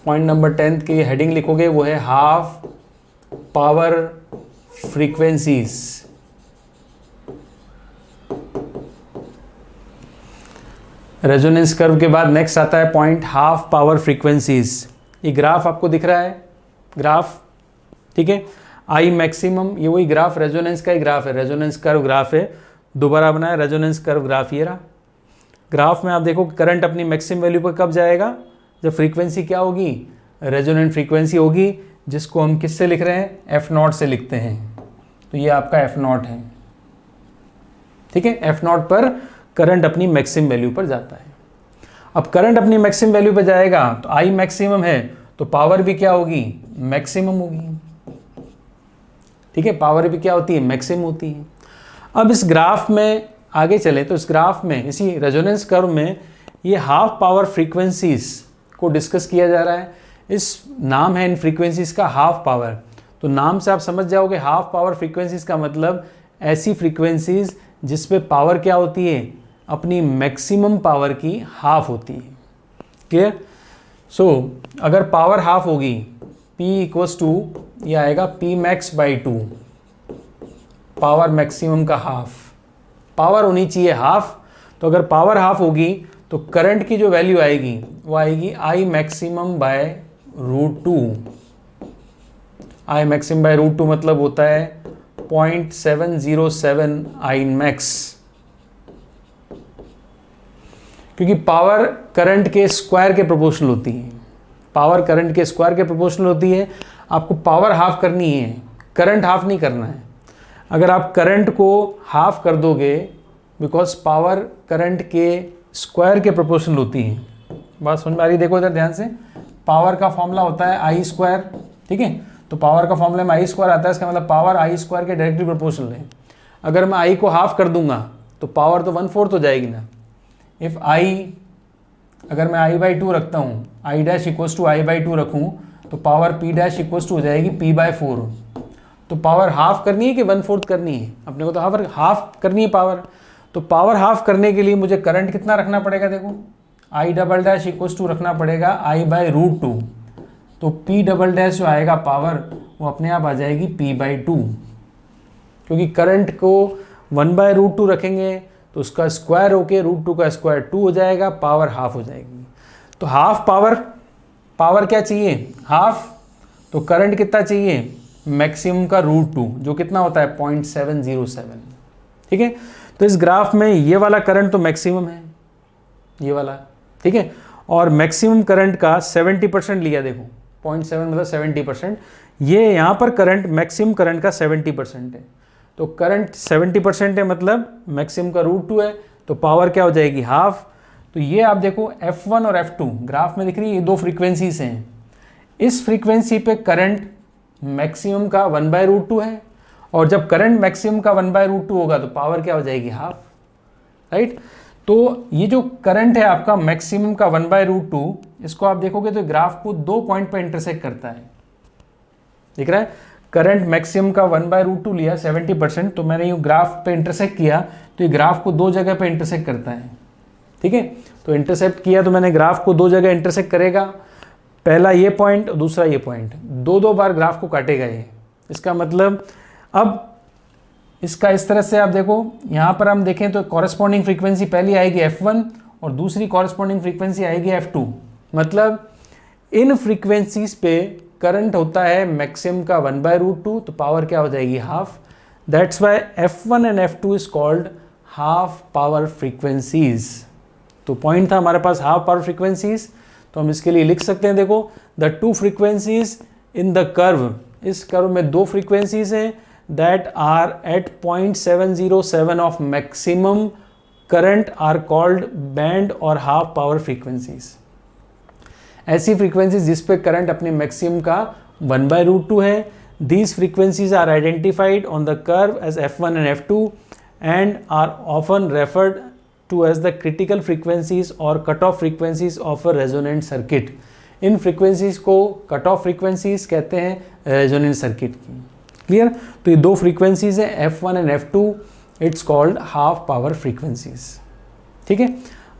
पॉइंट नंबर 10 की हेडिंग लिखोगे वो है half power frequencies. Resonance curve के बाद नेक्स्ट आता है पॉइंट हाफ पावर फ्रीक्वेंसीज। ये ग्राफ आपको दिख रहा है, ग्राफ, ठीक है, आई मैक्सिमम, ये वही ग्राफ रेजोनेंस का ही ग्राफ है, रेजोनेंस कर्व ग्राफ है, दोबारा बनाया रेजोनेंस कर्व ग्राफ। ये रहा ग्राफ में आप देखो करंट अपनी मैक्सिमम वैल्यू पर कब जाएगा, जब फ्रीक्वेंसी क्या होगी, रेजोनेंट फ्रीक्वेंसी होगी, जिसको हम किससे लिख रहे हैं, F0 से लिखते हैं। तो ये आपका F0 है। ठीक है, F0 पर करंट अपनी मैक्सिमम वैल्यू पर जाता है। अब करंट अपनी मैक्सिमम वैल्यू पर जाएगा तो आई मैक्सिमम है, तो पावर भी क्या होगी, मैक्सिमम होगी। ठीक है, पावर भी क्या होती है, मैक्सिमम होती है। अब इस ग्राफ में आगे चले तो इस ग्राफ में, इसी रेजोनेंस कर्व में, ये हाफ पावर फ्रीक्वेंसीज को डिस्कस किया जा रहा है। इस नाम है इन फ्रीक्वेंसीज का हाफ पावर। तो नाम से आप समझ जाओगे हाफ पावर फ्रीक्वेंसीज का मतलब ऐसी फ्रीक्वेंसीज जिस पे पावर क्या होती है, अपनी मैक्सिमम पावर की हाफ होती है। क्लियर, सो अगर पावर हाफ होगी, P इक्वल्स टू, ये आएगा P max by 2, power maximum का हाफ। पावर होनी चाहिए हाफ, तो अगर पावर हाफ होगी तो करंट की जो वैल्यू आएगी वो आएगी I maximum bye √2। I maximum bye √2 मतलब होता है 0.707 I मैक्स, क्योंकि पावर करंट के स्क्वायर के प्रोपोर्शनल होती है। पावर करंट के स्क्वायर के प्रोपोर्शनल होती है। आपको पावर हाफ करनी है, करंट हाफ नहीं करना है। अगर आप करंट को हाफ कर दोगे, बिकॉज पावर करंट के स्क्वायर के प्रोपोर्शनल होती है। बात समझ में आ रही है, देखो इधर ध्यान से। पावर का फॉर्मूला होता है आई स्क्वायर, ठीक है, तो पावर का फॉर्मूला में आई स्क्वायर आता है, इसका मतलब पावर आई स्क्वायर के डायरेक्टली प्रोपोर्शनल है। अगर मैं आई को हाफ कर दूंगा तो पावर तो 1/4 हो जाएगी ना। इफ आई, अगर मैं आई बाई 2 रखता हूँ, I dash equals to I by 2 रखूँ, तो power P dash equals to हो जाएगी P/4। तो पावर हाफ करनी है कि 1/4 करनी है, अपने को तो हाफ करनी है पावर। तो पावर हाफ करने के लिए मुझे करंट कितना रखना पड़ेगा, देखो I double dash equals to रखना पड़ेगा आई बाई √2। तो P डबल डैश जो आएगा पावर, वो अपने आप आ जाएगी P/2, क्योंकि करंट को 1/√2 रखेंगे तो उसका स्क्वायर होके √2 का स्क्वायर 2 हो जाएगा, पावर हाफ हो जाएगी। तो हाफ पावर पावर क्या चाहिए, हाफ, तो करंट कितना चाहिए, मैक्सिमम का √2 जो कितना होता है 0.707। ठीक है, तो इस ग्राफ में ये वाला करंट तो मैक्सिमम है, ये वाला, ठीक है, और मैक्सिमम करंट का 70% लिया, देखो 0.7 मतलब 70%, ये यहाँ पर करंट मैक्सिमम करंट का 70% है, तो करंट 70% है मतलब मैक्सिमम का √2 है, तो पावर क्या हो जाएगी, हाफ। तो ये आप देखो F1 और F2 ग्राफ में दिख रही है, ये दो फ्रीक्वेंसीज हैं, इस फ्रीक्वेंसी पे करंट मैक्सिमम का 1/√2 है, और जब करंट मैक्सिमम का 1/√2 होगा तो पावर क्या हो जाएगी, हाफ, राइट। तो ये जो करंट है आपका मैक्सिमम का 1/√2, इसको आप देखोगे तो ग्राफ को 2 पॉइंट पे इंटरसेक्ट करता है, दिख रहा है, करंट मैक्सिमम का 1/√2 लिया 70%, तो मैंने ये ग्राफ पे इंटरसेक्ट किया, तो ये ग्राफ को 2 जगह पे इंटरसेक्ट करता है, ठीक है। तो इंटरसेप्ट किया तो मैंने ग्राफ को 2 जगह इंटरसेक्ट करेगा, पहला ये पॉइंट और दूसरा ये पॉइंट, 2 बार ग्राफ को काटेगा ये। इसका मतलब अब इसका इस तरह से आप देखो, यहाँ पर हम देखें तो कॉरेस्पॉन्डिंग फ्रीक्वेंसी पहली आएगी F1 और दूसरी कॉरेस्पॉन्डिंग फ्रीक्वेंसी आएगी F2, मतलब इन फ्रीक्वेंसीज पे करंट होता है मैक्सिमम का 1/√2, तो पावर क्या हो जाएगी, half. That's why F1 and F2 is called half power frequencies. तो पॉइंट था हमारे पास हाफ पावर फ्रीक्वेंसीज, तो हम इसके लिए लिख सकते हैं, देखो the two frequencies in the curve, इस कर्व में 2 फ्रीक्वेंसीज हैं that are at 0.707 of maximum current are called band और half power frequencies। ऐसी फ्रीक्वेंसीज जिस पे करंट अपने मैक्सिमम का 1/√2 है, these frequencies are identified on the curve as F1 and F2 and are often referred to as the critical frequencies or cutoff frequencies of a resonant circuit। In frequencies को कट ऑफ फ्रीक्वेंसीज कहते हैं रेजोनेंट सर्किट की, क्लियर। तो ये 2 फ्रीक्वेंसीज हैं F1 and F2, it's called half power frequencies, ठीक है।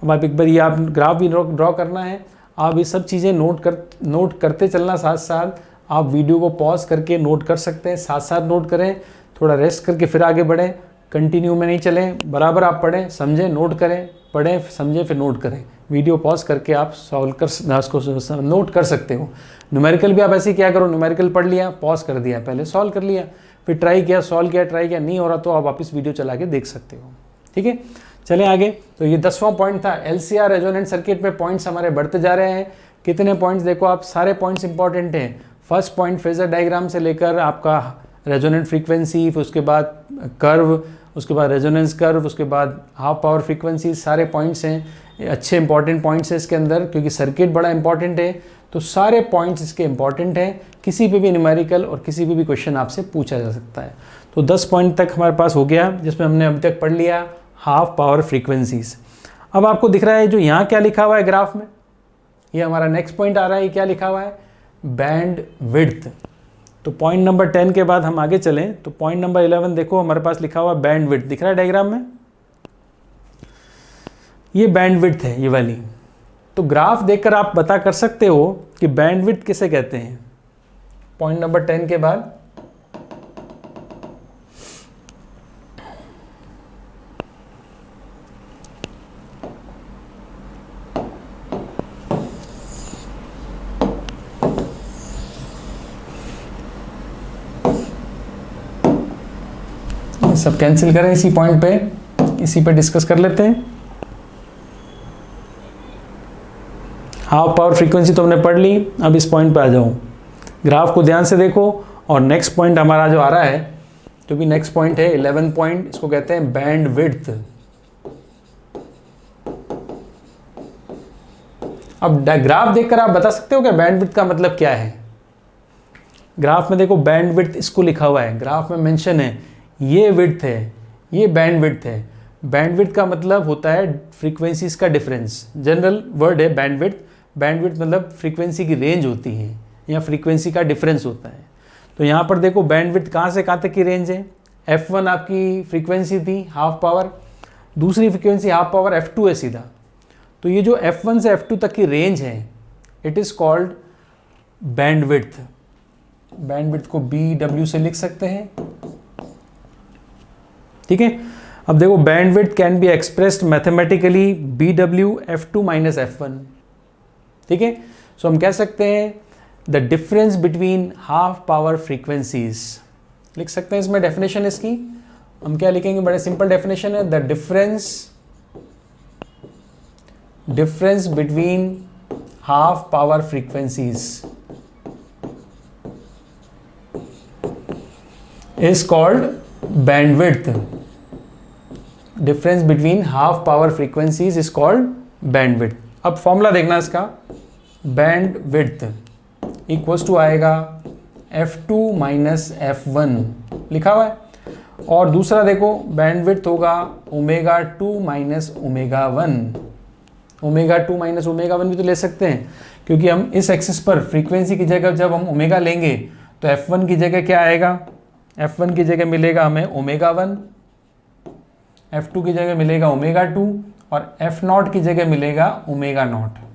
अब आप एक बार ये आप ग्राफ भी ड्रॉ करना है, आप ये सब चीज़ें नोट करते चलना, साथ साथ आप वीडियो को पॉज करके नोट कर सकते हैं, साथ साथ नोट करें, थोड़ा रेस्ट करके फिर आगे बढ़ें, कंटिन्यू में नहीं चलें, बराबर आप पढ़ें, समझें, नोट करें, पढ़ें, समझें, फिर नोट करें। वीडियो पॉज करके आप सॉल्व कर उसको नोट कर सकते हो। न्यूमेरिकल भी आप ऐसे ही क्या करो, न्यूमेरिकल पढ़ लिया, पॉज कर दिया, पहले सॉल्व कर लिया, फिर ट्राई किया, सॉल्व किया, ट्राई किया, नहीं हो रहा तो आप वापस वीडियो चला के देख सकते हो, ठीक है। चलें आगे। तो ये 10वां पॉइंट था, LCR रेजोनेंट सर्किट में पॉइंट्स हमारे बढ़ते जा रहे हैं। कितने पॉइंट्स, देखो आप सारे पॉइंट्स इंपॉर्टेंट हैं। फर्स्ट पॉइंट फेजर डायग्राम से लेकर आपका रेजोनेंट फ्रीक्वेंसी, फिर उसके बाद कर्व, उसके बाद रेजोनेंस कर्व, उसके बाद हाफ पावर फ्रीक्वेंसी, सारे पॉइंट्स हैं, अच्छे इंपॉर्टेंट पॉइंट्स हैं इसके अंदर, क्योंकि सर्किट बड़ा इंपॉर्टेंट है, तो सारे पॉइंट्स इसके इंपॉर्टेंट हैं। किसी पे भी न्यूमेरिकल और किसी पे भी क्वेश्चन आपसे पूछा जा सकता है। तो 10 पॉइंट तक हमारे पास हो गया, जिसमें हमने अभी तक पढ़ लिया हाफ पावर फ्रीक्वेंसीज। अब आपको दिख रहा है जो यहाँ क्या लिखा हुआ है ग्राफ में, ये हमारा नेक्स्ट पॉइंट आ रहा है, ये क्या लिखा हुआ है, बैंड विड्थ। तो पॉइंट नंबर 10 के बाद हम आगे चलें, तो पॉइंट नंबर 11 देखो हमारे पास लिखा हुआ बैंड विड्थ, दिख रहा है डायग्राम में, ये बैंड विड्थ है ये वाली। तो ग्राफ देखकर आप पता कर सकते हो कि बैंड विड्थ किसे कहते हैं। पॉइंट नंबर 10 के बाद सब कैंसिल करें, इसी पॉइंट पे इसी पे डिस्कस कर लेते हैं। हाफ पावर फ्रीक्वेंसी तो हमने पढ़ ली, अब इस पॉइंट पे आ जाओ, ग्राफ को ध्यान से देखो, और नेक्स्ट पॉइंट हमारा जो आ रहा है, जो भी नेक्स्ट पॉइंट है 11 पॉइंट, इसको कहते हैं बैंड विड्थ। अब ग्राफ देखकर आप बता सकते हो कि बैंड विड्थ का मतलब क्या है। ग्राफ में देखो बैंड विड्थ इसको लिखा हुआ है, ग्राफ में मेंशन है, ये विड्थ है, ये बैंड विड्थ है। बैंड विड्थ का मतलब होता है फ्रीक्वेंसीज का डिफरेंस, जनरल वर्ड है बैंड विड्थ। बैंड विड्थ मतलब फ्रीक्वेंसी की रेंज होती है या फ्रीक्वेंसी का डिफरेंस होता है। तो यहाँ पर देखो बैंड विड्थ कहाँ से कहाँ तक की रेंज है। F1 आपकी फ्रीक्वेंसी थी हाफ पावर, दूसरी फ्रीक्वेंसी हाफ पावर F2 है सीधा। तो ये जो F1 से F2 तक की रेंज है, it is called band width. Band width को BW से लिख सकते हैं, ठीक है। अब देखो band width can be expressed mathematically BW F2 - F1, ठीक है। सो हम कह सकते हैं the difference between half power frequencies, लिख सकते हैं इसमें डेफिनेशन इसकी, हम क्या लिखेंगे, बड़े सिंपल डेफिनेशन है, the difference between half power frequencies is called bandwidth. Difference between half power frequencies is called bandwidth. अब फॉर्मूला देखना इसका, बैंडविड्थ इक्वल्स टू आएगा F2 माइनस F1 लिखा हुआ है, और दूसरा देखो बैंडविड्थ होगा omega 2 minus omega 1। Omega 2 minus omega 1 भी तो ले सकते हैं, क्योंकि हम इस एक्सिस पर फ्रीक्वेंसी की जगह जब हम ओमेगा लेंगे तो F1 की जगह क्या आएगा, F1 की जगह मिलेगा हमें ओमेगा 1, F2 की जगह मिलेगा ओमेगा 2 और F0 की जगह मिलेगा ओमेगा नॉट।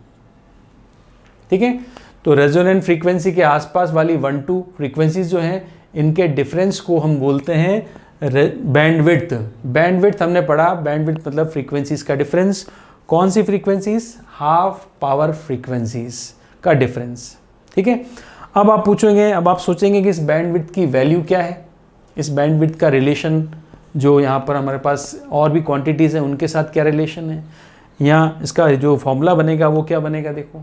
ठीक है, तो रेजोनेंट फ्रीक्वेंसी के आसपास वाली 1-2 फ्रीक्वेंसीज जो हैं इनके डिफरेंस को हम बोलते हैं बैंडविड्थ। बैंडविड्थ हमने पढ़ा, बैंडविड्थ मतलब फ्रीक्वेंसीज का डिफरेंस। कौन सी फ्रीक्वेंसीज, हाफ पावर फ्रीक्वेंसीज का डिफरेंस। ठीक है, अब आप पूछेंगे, अब आप सोचेंगे कि इस बैंडविड्थ की वैल्यू क्या है, इस बैंडविड्थ का रिलेशन जो यहाँ पर हमारे पास और भी क्वांटिटीज़ हैं उनके साथ क्या रिलेशन है, यहाँ इसका जो फॉर्मूला बनेगा वो क्या बनेगा। देखो,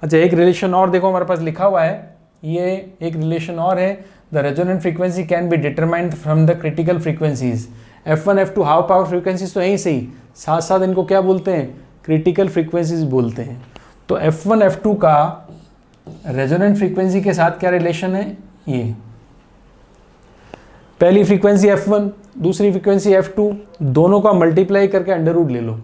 अच्छा एक रिलेशन और देखो हमारे पास लिखा हुआ है, ये एक रिलेशन और है, the resonant frequency can be determined from the critical frequencies. F1 F2 half power frequencies तो यहीं से ही, साथ साथ इनको क्या बोलते हैं, क्रिटिकल फ्रीक्वेंसीज बोलते हैं। तो F1 F2 का रेजोनेंट फ्रीक्वेंसी के साथ क्या रिलेशन है, ये पहली फ्रीक्वेंसी F1 दूसरी फ्रीक्वेंसी F2 दोनों का मल्टीप्लाई करके अंडर रूट ले लो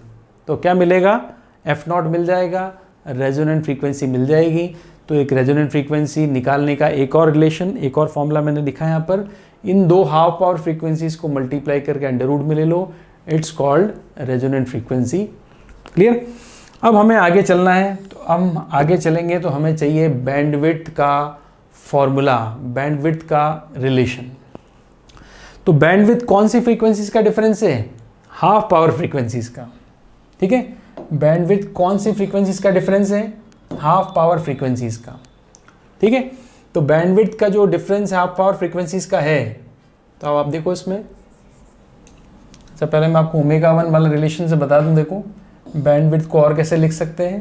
तो क्या मिलेगा, F0 मिल जाएगा, रेजोनेंट फ्रीक्वेंसी मिल जाएगी। तो एक रेजोनेंट फ्रीक्वेंसी निकालने का एक और रिलेशन, एक और फॉर्मूला मैंने लिखा है यहाँ पर, इन दो हाफ पावर फ्रीक्वेंसीज को मल्टीप्लाई करके अंडर रूट में ले लो, it's called resonant frequency. Clear. अब हमें आगे चलना है, तो हम आगे चलेंगे तो हमें चाहिए बैंडविड्थ का फॉर्मूला, बैंडविड्थ का रिलेशन। तो बैंडविड्थ कौन सी फ्रीक्वेंसीज का डिफरेंस है, हाफ पावर फ्रीक्वेंसीज का। ठीक है, बैंडविड्थ कौन सी फ्रीक्वेंसीज का डिफरेंस है, हाफ पावर फ्रीक्वेंसीज का। ठीक है, तो बैंडविड्थ का जो डिफरेंस हाफ पावर फ्रीक्वेंसीज का है, तो अब आप देखो इसमें, सबसे पहले मैं आपको ओमेगा 1 वाला रिलेशन से बता दूं। देखो बैंडविड्थ को और कैसे लिख सकते हैं,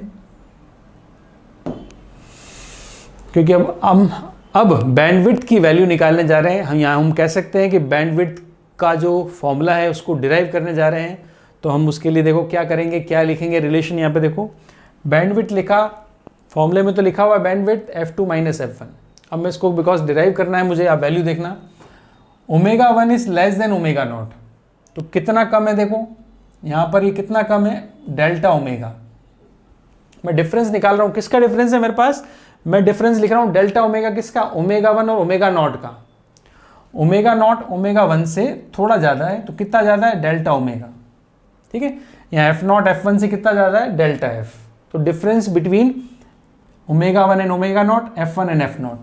क्योंकि अब बैंडविड्थ की वैल्यू निकालने जा रहे हैं हम। यहाँ हम कह सकते हैं कि बैंडविड्थ का जो फॉर्मूला है उसको डिराइव करने जा रहे हैं, तो हम उसके लिए देखो क्या करेंगे, क्या लिखेंगे रिलेशन। यहाँ पे देखो बैंडविड्थ लिखा, फॉर्मूले में तो लिखा हुआ है बैंडविड्थ F2 माइनस F1। अब मैं इसको बिकॉज डिराइव करना है मुझे, आप वैल्यू देखना, omega 1 is less than omega naught. तो कितना कम है, देखो यहाँ पर ये कितना कम है, डेल्टा ओमेगा। मैं डिफरेंस निकाल रहा हूँ, किसका डिफरेंस है मेरे पास, मैं डिफरेंस लिख रहा हूँ डेल्टा ओमेगा किसका, ओमेगा 1 और ओमेगा नॉट का। ओमेगा नॉट ओमेगा 1 से थोड़ा ज़्यादा है, तो कितना ज़्यादा है, डेल्टा ओमेगा। ठीक है, यहाँ F0 F1 से कितना ज़्यादा है, डेल्टा F। तो difference between omega 1 and omega naught, F1 and F0,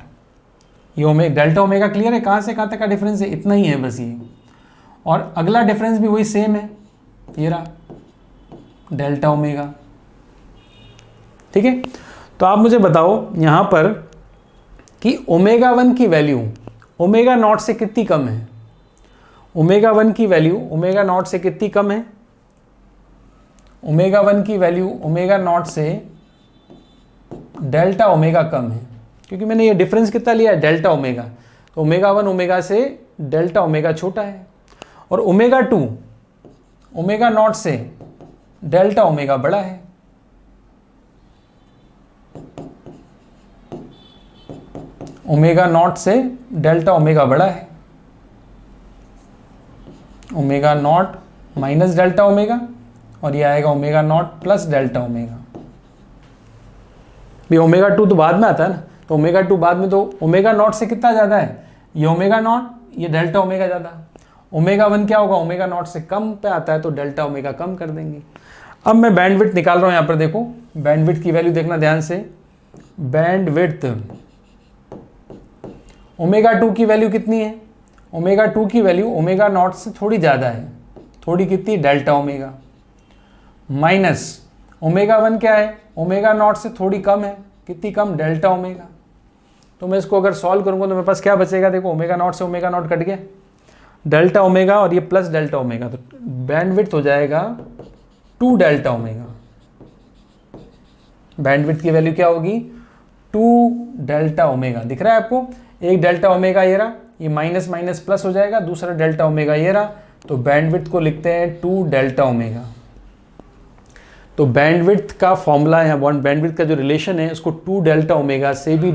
ये डेल्टा ओमेगा। क्लियर है, कहाँ से कहाँ तक का डिफरेंस है, इतना ही है बस ये। और अगला डिफरेंस भी वही सेम है, ये रहा डेल्टा ओमेगा। ठीक है, तो आप मुझे बताओ यहाँ पर कि ओमेगा 1 की वैल्यू ओमेगा नॉट से कितनी कम है, ओमेगा 1 की वैल्यू ओमेगा नॉट से कितनी कम है, ओमेगा 1 की वैल्यू ओमेगा नॉट से डेल्टा ओमेगा कम है, क्योंकि मैंने ये डिफरेंस कितना लिया है, डेल्टा ओमेगा। तो ओमेगा 1 ओमेगा से डेल्टा ओमेगा छोटा है, और ओमेगा 2 ओमेगा नॉट से डेल्टा ओमेगा बड़ा है। ओमेगा नॉट से डेल्टा ओमेगा बड़ा है, omega not minus delta omega, और ये आएगा omega naught plus delta omega. भी ओमेगा 2 तो बाद में आता है ना, तो ओमेगा 2 बाद में, तो ओमेगा नॉट से कितना ज़्यादा है, ये ओमेगा नॉट, ये डेल्टा ओमेगा ज़्यादा। ओमेगा 1 क्या होगा, ओमेगा नॉट से कम पे आता है, तो डेल्टा ओमेगा कम कर देंगे। अब मैं बैंडविड्थ निकाल रहा हूँ, यहाँ पर देखो बैंडविड्थ की वैल्यू देखना ध्यान से, बैंडविड्थ ओमेगा 2 की वैल्यू कितनी है, ओमेगा 2 की वैल्यू ओमेगा नॉट से थोड़ी ज़्यादा है, थोड़ी कितनी, डेल्टा ओमेगा, माइनस ओमेगा 1 क्या है, ओमेगा नॉट से थोड़ी कम है, कितनी कम, डेल्टा ओमेगा। तो मैं इसको अगर सॉल्व करूँगा तो मेरे पास क्या बचेगा, देखो ओमेगा नॉट से ओमेगा नॉट कट गया, डेल्टा ओमेगा और ये प्लस डेल्टा ओमेगा, तो बैंडविड्थ हो जाएगा 2 डेल्टा ओमेगा। बैंडविड्थ की वैल्यू क्या होगी, 2 डेल्टा ओमेगा। दिख रहा है आपको, एक डेल्टा ओमेगा ये रहा, ये माइनस माइनस प्लस हो जाएगा, दूसरा डेल्टा ओमेगा ये रहा, तो बैंडविड्थ को लिखते हैं 2 डेल्टा ओमेगा। तो बैंडविड्थ का फॉर्मूला है, बैंडविड्थ का जो रिलेशन है उसको 2 डेल्टा ओमेगा से भी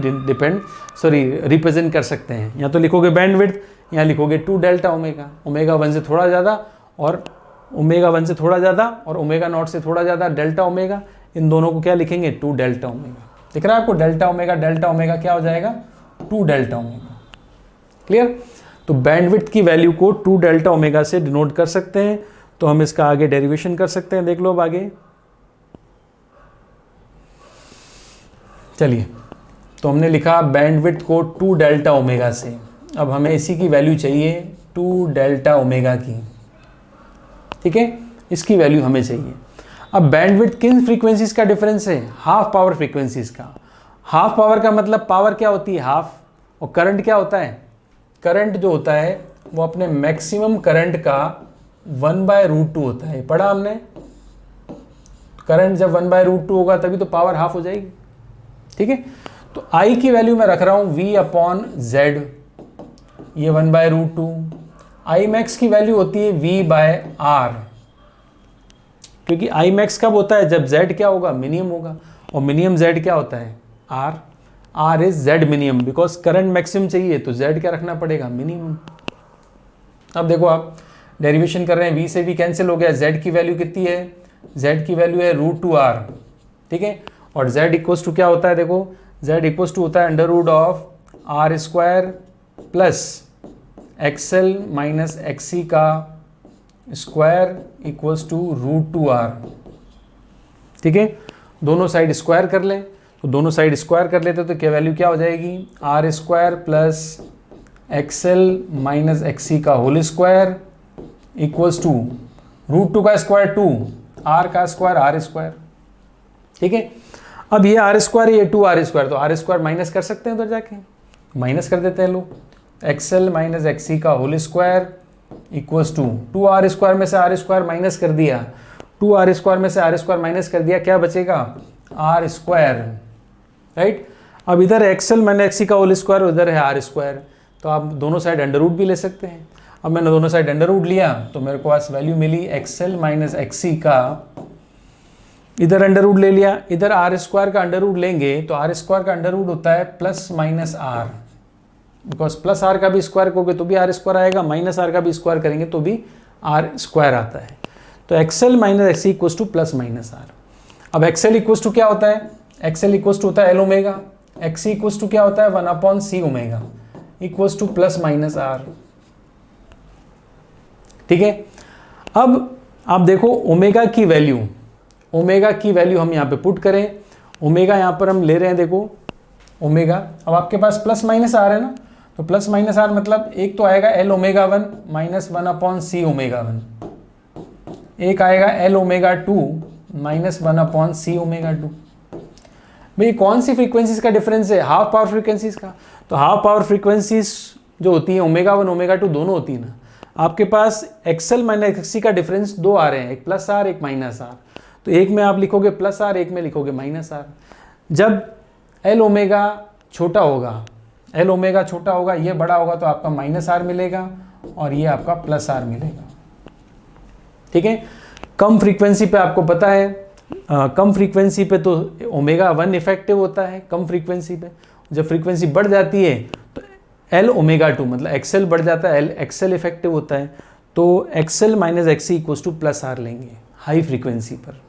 रिप्रेजेंट कर सकते हैं। यहाँ तो लिखोगे बैंडविड्थ, यहाँ लिखोगे 2 डेल्टा ओमेगा, ओमेगा 1 से थोड़ा ज़्यादा और ओमेगा 1 से थोड़ा ज़्यादा और ओमेगा नॉट से थोड़ा ज़्यादा डेल्टा ओमेगा, इन दोनों को क्या लिखेंगे, 2 डेल्टा ओमेगा। दिख रहा है आपको, डेल्टा ओमेगा क्या हो जाएगा, 2 डेल्टा ओमेगा। क्लियर। तो बैंडविड्थ की वैल्यू को 2 डेल्टा ओमेगा से डिनोट कर सकते हैं। तो हम इसका आगे डेरिवेशन कर सकते हैं, देख लो अब आगे। चलिए, तो हमने लिखा बैंडविड्थ को 2 डेल्टा ओमेगा से। अब हमें इसी की वैल्यू चाहिए 2 डेल्टा ओमेगा की, ठीक है, इसकी वैल्यू हमें चाहिए। अब बैंडविड्थ किन फ्रीक्वेंसीज का डिफरेंस है, हाफ पावर फ्रीक्वेंसीज का। हाफ पावर का मतलब पावर क्या होती है, हाफ, और करंट क्या होता है, करंट जो होता है वो अपने मैक्सिमम करंट का 1/√2 होता है, पढ़ा हमने। करंट जब 1/√2 होगा तभी तो पावर हाफ हो जाएगी, ठीक है। तो I की वैल्यू मैं रख रहा हूं V/Z, ये 1/√2। I max की वैल्यू होती है V/R, क्योंकि I max कब होता है, जब Z क्या होगा, मिनिमम होगा, और मिनिमम Z क्या होता है, R। R is Z minimum, because current maximum चाहिए तो Z क्या रखना पड़ेगा, मिनिमम। अब देखो आप डेरिवेशन कर रहे हैं, V से V कैंसिल हो गया, Z की वैल्यू कितनी है, Z की वैल्यू है √2R, ठीक है। और Z इक्वल्स टू क्या होता है, देखो Z इक्वल्स टू होता है √R² plus XL minus XC का स्क्वायर इक्वल्स टू √2R, ठीक है। दोनों साइड स्क्वायर कर लें, तो दोनों साइड स्क्वायर कर लेते तो क्या वैल्यू क्या हो जाएगी, R² plus XL minus XC का होल स्क्वायर इक्वल्स टू √2 का स्क्वायर 2, R का स्क्वायर R², ठीक है। अब ये R² ये 2R², तो R² माइनस कर सकते हैं उधर जाके, माइनस कर देते हैं लोग, XL माइनस XC का whole square equals to 2R² में से R² माइनस कर दिया, 2R² में से R² माइनस कर दिया, क्या बचेगा, R², राइट। अब इधर XL माइनस XC का होल स्क्वायर, उधर है R², तो आप दोनों साइड अंडर रूट भी ले सकते हैं। अब मैंने दोनों साइड अंडर रूट लिया तो मेरे को पास वैल्यू मिली XL माइनस XC का, इधर अंडर रूट ले लिया, इधर R² का अंडर रूट लेंगे तो R² का अंडर रूट होता है plus minus R, because plus R का भी स्क्वायर करोगे तो भी R² आएगा, माइनस R का भी स्क्वायर करेंगे तो भी R² आता है। तो XL minus XC equals to plus minus R। अब XL इक्वल्स टू क्या होता है, XL इक्वल्स टू होता है L omega, XC equals to क्या होता है 1/C omega equals to plus minus R, ठीक है। अब आप देखो ओमेगा की वैल्यू, ओमेगा की वैल्यू हम यहाँ पे पुट करें, ओमेगा यहाँ पर हम ले रहे हैं, देखो ओमेगा, अब आपके पास प्लस माइनस R है ना, तो प्लस माइनस R मतलब एक तो आएगा L omega 1 minus 1/C omega 1, एक आएगा L omega 2 minus 1/C omega 2। भाई कौन सी फ्रीक्वेंसीज का डिफरेंस है, हाफ पावर फ्रीक्वेंसीज का। तो हाफ पावर फ्रीक्वेंसीज जो होती है ओमेगा 1 ओमेगा 2 दोनों होती है ना, आपके पास XL माइनस XC का डिफरेंस दो आ रहे हैं, एक प्लस R एक माइनस R, तो एक में आप लिखोगे प्लस R, एक में लिखोगे माइनस R। जब L ओमेगा छोटा होगा, L ओमेगा छोटा होगा, ये बड़ा होगा तो आपका माइनस R मिलेगा और ये आपका प्लस R मिलेगा, ठीक है। कम फ्रीक्वेंसी पे आपको पता है, कम फ्रीक्वेंसी पे तो ओमेगा 1 इफेक्टिव होता है कम फ्रीक्वेंसी पे, जब फ्रीक्वेंसी बढ़ जाती है तो L ओमेगा 2 मतलब XL बढ़ जाता है, XL इफेक्टिव होता है, तो XL minus XC equals to plus R लेंगे हाई फ्रीक्वेंसी पर,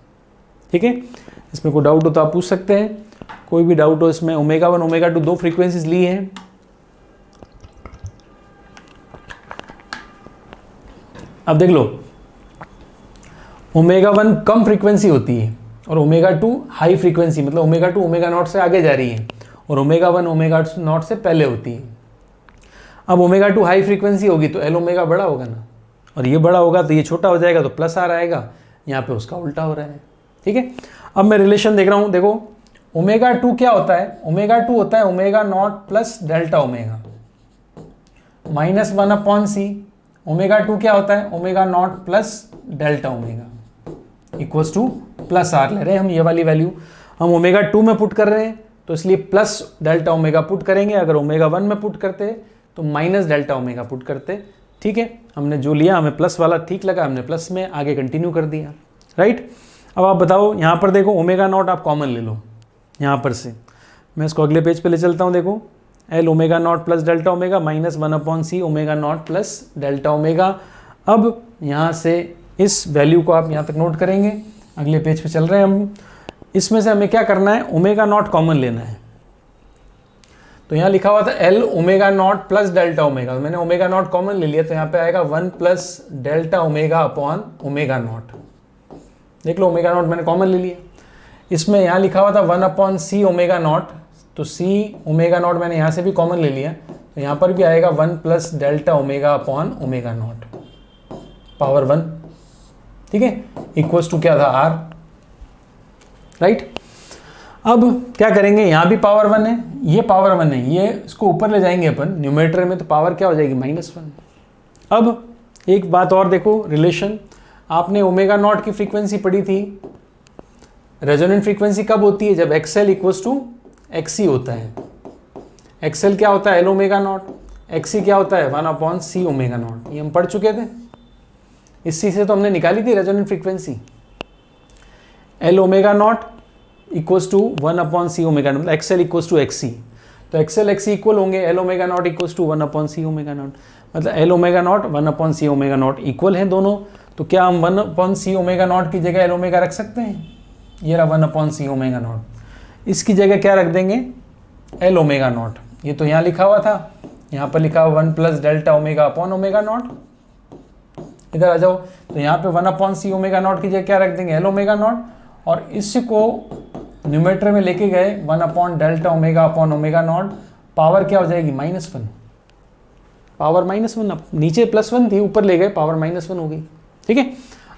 ठीक है। इसमें कोई डाउट हो तो आप पूछ सकते हैं, कोई भी डाउट हो इसमें। ओमेगा 1 ओमेगा 2 दो फ्रीक्वेंसीज ली हैं, अब देख लो ओमेगा 1 कम फ्रीक्वेंसी होती है और ओमेगा 2 हाई फ्रीक्वेंसी, मतलब ओमेगा 2 ओमेगा नॉट से आगे जा रही है और ओमेगा 1 ओमेगा नॉट से पहले होती है। अब ओमेगा 2 हाई फ्रीक्वेंसी होगी तो L ओमेगा बड़ा होगा ना, और ये बड़ा होगा तो ये छोटा हो जाएगा तो प्लस R आएगा, यहाँ पे उसका उल्टा हो रहा है, ठीक है। अब मैं रिलेशन देख रहा हूँ, देखो ओमेगा 2 क्या होता है? ओमेगा 2 होता है omega naught plus delta omega minus 1/c। Omega 2 क्या होता है? Omega naught plus delta omega equals to plus R ले रहे हैं हम। ये वाली वैल्यू हम ओमेगा 2 में पुट कर रहे हैं तो इसलिए प्लस डेल्टा ओमेगा पुट करेंगे। अगर ओमेगा 1 में पुट करते तो माइनस डेल्टा ओमेगा पुट करते। ठीक है, हमने जो लिया हमें प्लस वाला ठीक लगा, हमने प्लस में आगे कंटिन्यू कर दिया। राइट, अब आप बताओ, यहाँ पर देखो ओमेगा नॉट आप कॉमन ले लो यहाँ पर से। मैं इसको अगले पेज पे ले चलता हूँ। देखो L omega naught plus delta omega minus 1/c omega naught plus delta omega. अब यहाँ से इस वैल्यू को आप यहाँ तक नोट करेंगे। अगले पेज पे चल रहे हैं हम। इसमें से हमें क्या करना है? ओमेगा नॉट कॉमन लेना है। तो यहाँ लिखा हुआ था L omega naught plus delta omega, मैंने ओमेगा नॉट कॉमन ले लिया तो यहाँ पे आएगा 1 plus delta omega upon omega naught. देख लो ओमेगा नॉट मैंने कॉमन ले लिया। इसमें यहाँ लिखा हुआ था 1/c ओमेगा नॉट, तो c ओमेगा नॉट मैंने यहाँ से भी कॉमन ले लिया तो यहाँ पर भी आएगा 1 plus delta omega upon omega naught power 1। ठीक है, इक्वल्स टू क्या था? r। राइट, अब क्या करेंगे? यहाँ भी पावर 1 है, ये पावर 1 है, ये इसको ऊपर ले जाएंगे अपन न्यूमरेटर में तो पावर क्या हो जाएगी? -1। अब एक बात और देखो, रिलेशन। आपने ओमेगा नॉट की फ्रीक्वेंसी पढ़ी थी। रेजोनेंट फ्रीक्वेंसी कब होती है? जब XL इक्वल्स टू XC होता है। XL क्या होता है? L omega not. XC क्या होता है? 1/c omega not. ये हम पढ़ चुके थे, इसी से तो हमने निकाली थी resonant frequency. L omega naught equals to 1/c omega naught, XL equals to XC। तो XL XC इक्वल होंगे, L omega naught equals to 1/c omega naught. मतलब L omega naught 1/c omega naught equal है दोनों। तो क्या हम 1/c ओमेगा नॉट की जगह एल ओमेगा रख सकते हैं? ये रहा 1/c ओमेगा नॉट। इसकी जगह क्या रख देंगे? L omega not. ये तो यहाँ लिखा हुआ था, यहाँ पर लिखा हुआ 1 plus delta omega upon omega naught. इधर आ जाओ, तो यहाँ पे 1/c ओमेगा नॉट की जगह क्या रख देंगे? L omega not. और इसको न्यूमरेटर में लेके गए 1 delta omega upon omega naught. Power क्या हो जाएगी? -1। पावर -1, नीचे +1 थी, ऊपर ले गए पावर -1 हो गई। ठीक है,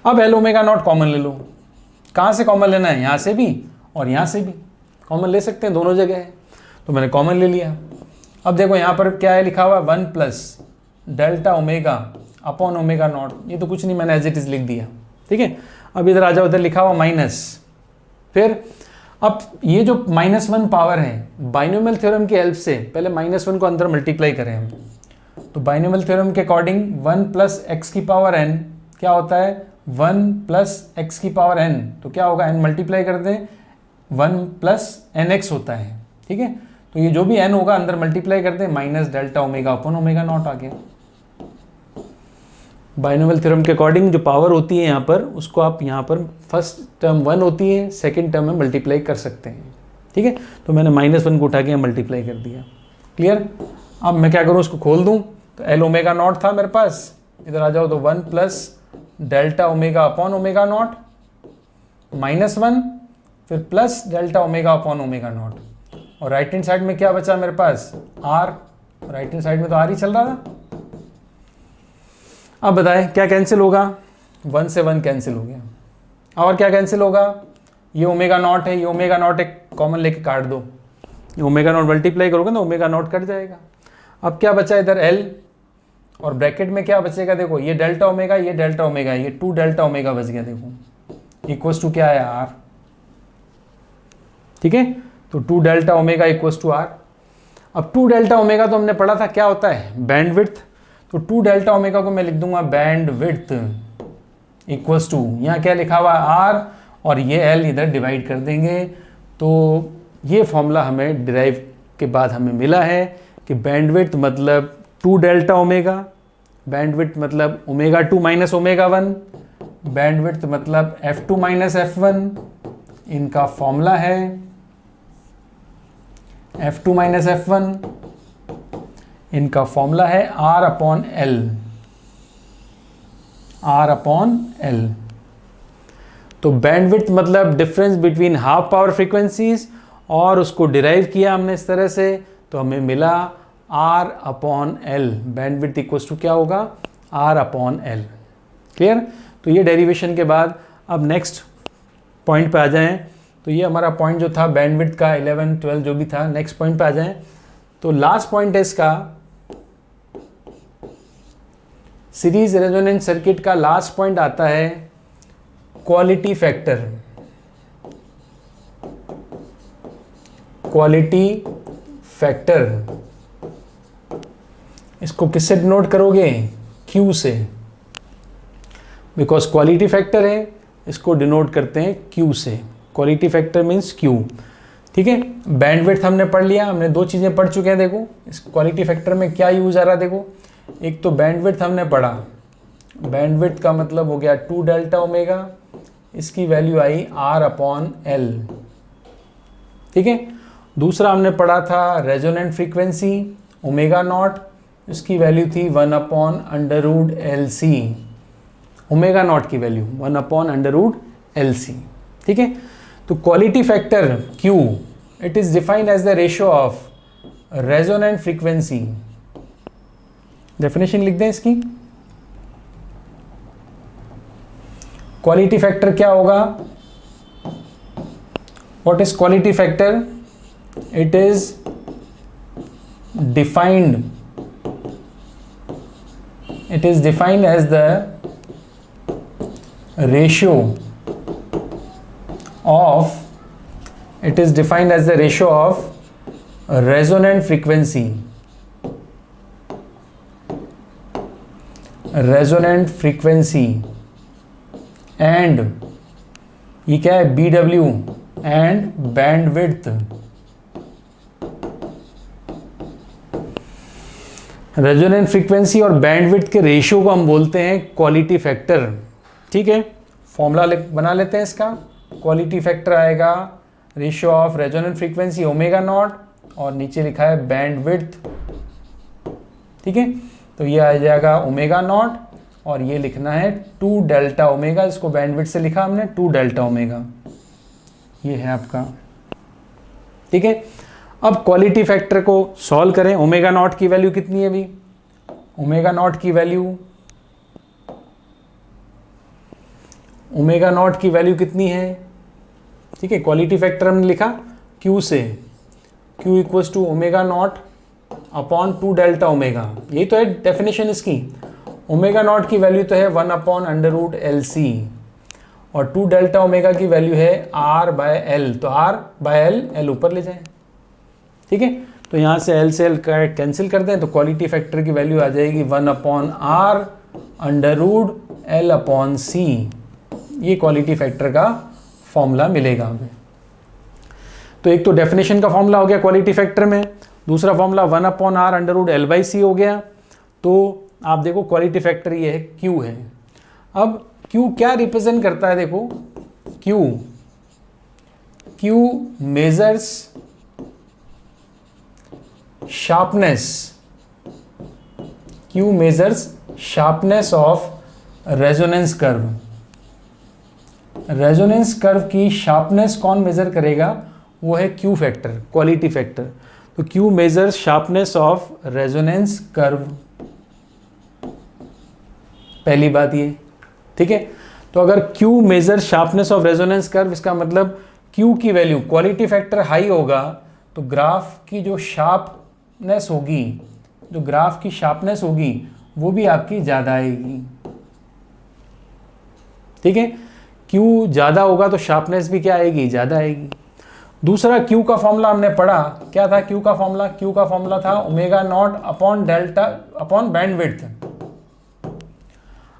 अब एल ओमेगा नॉट कॉमन ले लो। कहाँ से कॉमन लेना है? यहाँ से भी और यहाँ से भी कॉमन ले सकते हैं, दोनों जगह है। तो मैंने कॉमन ले लिया। अब देखो यहाँ पर क्या है लिखा हुआ? 1 plus delta omega upon omega naught. ये तो कुछ नहीं, मैंने एज इट इज लिख दिया। ठीक है, अब इधर आ जाओ, इधर लिखा हुआ माइनस। फिर अब ये जो -1 पावर है, बाइनोमियल थ्योरम की हेल्प से पहले -1 को अंदर मल्टीप्लाई करें हम। तो बाइनोमियल थ्योरम के अकॉर्डिंग 1 प्लस x की पावर n क्या होता है? 1 प्लस x की पावर n। तो क्या होगा? n मल्टीप्लाई कर दें, 1 प्लस nx होता है। ठीक है, तो ये जो भी n होगा अंदर मल्टीप्लाई कर दें, minus delta omega upon omega naught आ गया। बाइनोमियल थ्योरम के अकॉर्डिंग जो पावर होती है यहाँ पर, उसको आप यहाँ पर फर्स्ट टर्म 1 होती है, सेकेंड टर्म में मल्टीप्लाई कर सकते हैं। ठीक है, तो मैंने -1 को उठा के मल्टीप्लाई कर दिया। क्लियर? अब मैं क्या करूँ? उसको खोल दूँ तो एल ओमेगा नॉट था मेरे पास, इधर आ जाओ तो 1 plus delta omega upon omega naught -1 फिर plus delta omega upon omega naught. और राइट हैंड साइड में क्या बचा मेरे पास? r। राइट हैंड साइड में तो r ही चल रहा था। अब बताएं क्या कैंसिल होगा? 1 से 1 कैंसिल हो गया। और क्या कैंसिल होगा? ये ओमेगा नॉट है, ये ओमेगा नॉट एक कॉमन लेके काट दो। ये ओमेगा नॉट मल्टीप्लाई करोगे ना, ओमेगा नॉट कट जाएगा। अब क्या बचा इधर? l। और ब्रैकेट में क्या बचेगा? देखो ये डेल्टा ओमेगा, ये डेल्टा ओमेगा, ये 2 डेल्टा ओमेगा बच गया। देखो इक्वल्स टू क्या है? r। ठीक है, तो 2 delta omega equals to r। अब 2 डेल्टा ओमेगा तो हमने पढ़ा था क्या होता है? बैंडविड्थ। तो 2 डेल्टा ओमेगा को मैं लिख दूंगा बैंडविड्थ इक्वल्स टू, यहाँ क्या लिखा हुआ है? r, और ये l इधर डिवाइड कर देंगे। तो ये फॉर्मूला हमें डिराइव के बाद हमें मिला है कि बैंडविड्थ मतलब 2 डेल्टा ओमेगा, बैंडविड्थ मतलब ओमेगा 2 माइनस ओमेगा 1, बैंडविड्थ मतलब f2 माइनस f1। इनका फॉर्मूला है f2 माइनस f1, इनका फॉर्मूला है r upon l, r upon l। तो बैंडविड्थ मतलब difference between half power frequencies, और उसको डिराइव किया हमने इस तरह से, तो हमें मिला r upon l। Bandwidth equals to क्या होगा? r upon l। क्लियर? तो ये डेरिवेशन के बाद अब नेक्स्ट पॉइंट पे आ जाएं तो ये हमारा पॉइंट जो था बैंडविड्थ का 11 12 जो भी था। नेक्स्ट पॉइंट पे आ जाएं। तो लास्ट पॉइंट है इसका, सीरीज रेजोनेंस सर्किट का लास्ट पॉइंट आता है क्वालिटी फैक्टर। क्वालिटी फैक्टर इसको किससे डिनोट करोगे? Q से, बिकॉज क्वालिटी फैक्टर है, इसको डिनोट करते हैं Q से। Quality factor means Q। ठीक है, बैंडविड्थ हमने पढ़ लिया, हमने दो चीज़ें पढ़ चुके हैं। देखो इस क्वालिटी फैक्टर में क्या यूज आ रहा है। देखो एक तो बैंडविड्थ हमने पढ़ा, बैंडविड्थ का मतलब हो गया 2 डेल्टा ओमेगा, इसकी वैल्यू आई R/L। ठीक है, दूसरा हमने पढ़ा था रेजोनेंट फ्रीक्वेंसी ओमेगा नॉट, इसकी वैल्यू थी 1/√LC। ओमेगा नॉट की वैल्यू 1/√LC। ठीक है, तो quality factor Q it is defined as the ratio of resonant frequency. Definition लिख दें इसकी। क्वालिटी फैक्टर क्या होगा? What is quality factor? It is defined as the ratio of resonant frequency and ये क्या है? BW and bandwidth। Resonant frequency और बैंडविड्थ के रेशियो को हम बोलते हैं क्वालिटी फैक्टर। ठीक है, फॉर्मूला बना लेते हैं इसका। क्वालिटी फैक्टर आएगा ratio of resonant frequency omega not और नीचे लिखा है बैंडविड्थ। ठीक है, तो ये आ जाएगा ओमेगा नॉट और ये लिखना है 2 डेल्टा ओमेगा। इसको बैंडविड्थ से लिखा हमने 2 डेल्टा ओमेगा, ये है आपका। ठीक है, अब क्वालिटी फैक्टर को सॉल्व करें। ओमेगा नॉट की वैल्यू कितनी है अभी? ओमेगा नॉट की वैल्यू कितनी है? ठीक है, क्वालिटी फैक्टर हमने लिखा Q से, Q equals to omega naught upon 2 delta omega. यही तो है डेफिनेशन इसकी। ओमेगा नॉट की वैल्यू तो है 1/√LC और 2 डेल्टा ओमेगा की वैल्यू है R/L। तो R/L ऊपर ले जाएं। ठीक है, तो यहाँ से L से L कैंसिल कर दें तो क्वालिटी फैक्टर की वैल्यू आ जाएगी 1/R√L/C। ये क्वालिटी फैक्टर का फॉर्मूला मिलेगा हमें। तो एक तो डेफिनेशन का फॉर्मूला हो गया क्वालिटी फैक्टर में, दूसरा फॉर्मूला 1/R√L/C हो गया। तो आप देखो क्वालिटी फैक्टर ये है Q है। अब Q क्या रिप्रेजेंट करता है? देखो Q measures sharpness of resonance curve. Resonance curve की शार्पनेस कौन मेजर करेगा? वो है Q फैक्टर, क्वालिटी फैक्टर। तो Q measures sharpness of resonance curve, पहली बात ये। ठीक है, तो अगर Q measure sharpness of resonance curve, इसका मतलब Q की वैल्यू, क्वालिटी फैक्टर हाई होगा तो ग्राफ की जो शार्पनेस होगी वो भी आपकी ज़्यादा आएगी। ठीक है, Q ज़्यादा होगा तो शार्पनेस भी क्या आएगी? ज़्यादा आएगी। दूसरा Q का फॉर्मूला हमने पढ़ा, क्या था Q का फॉर्मूला था omega naught upon delta upon bandwidth.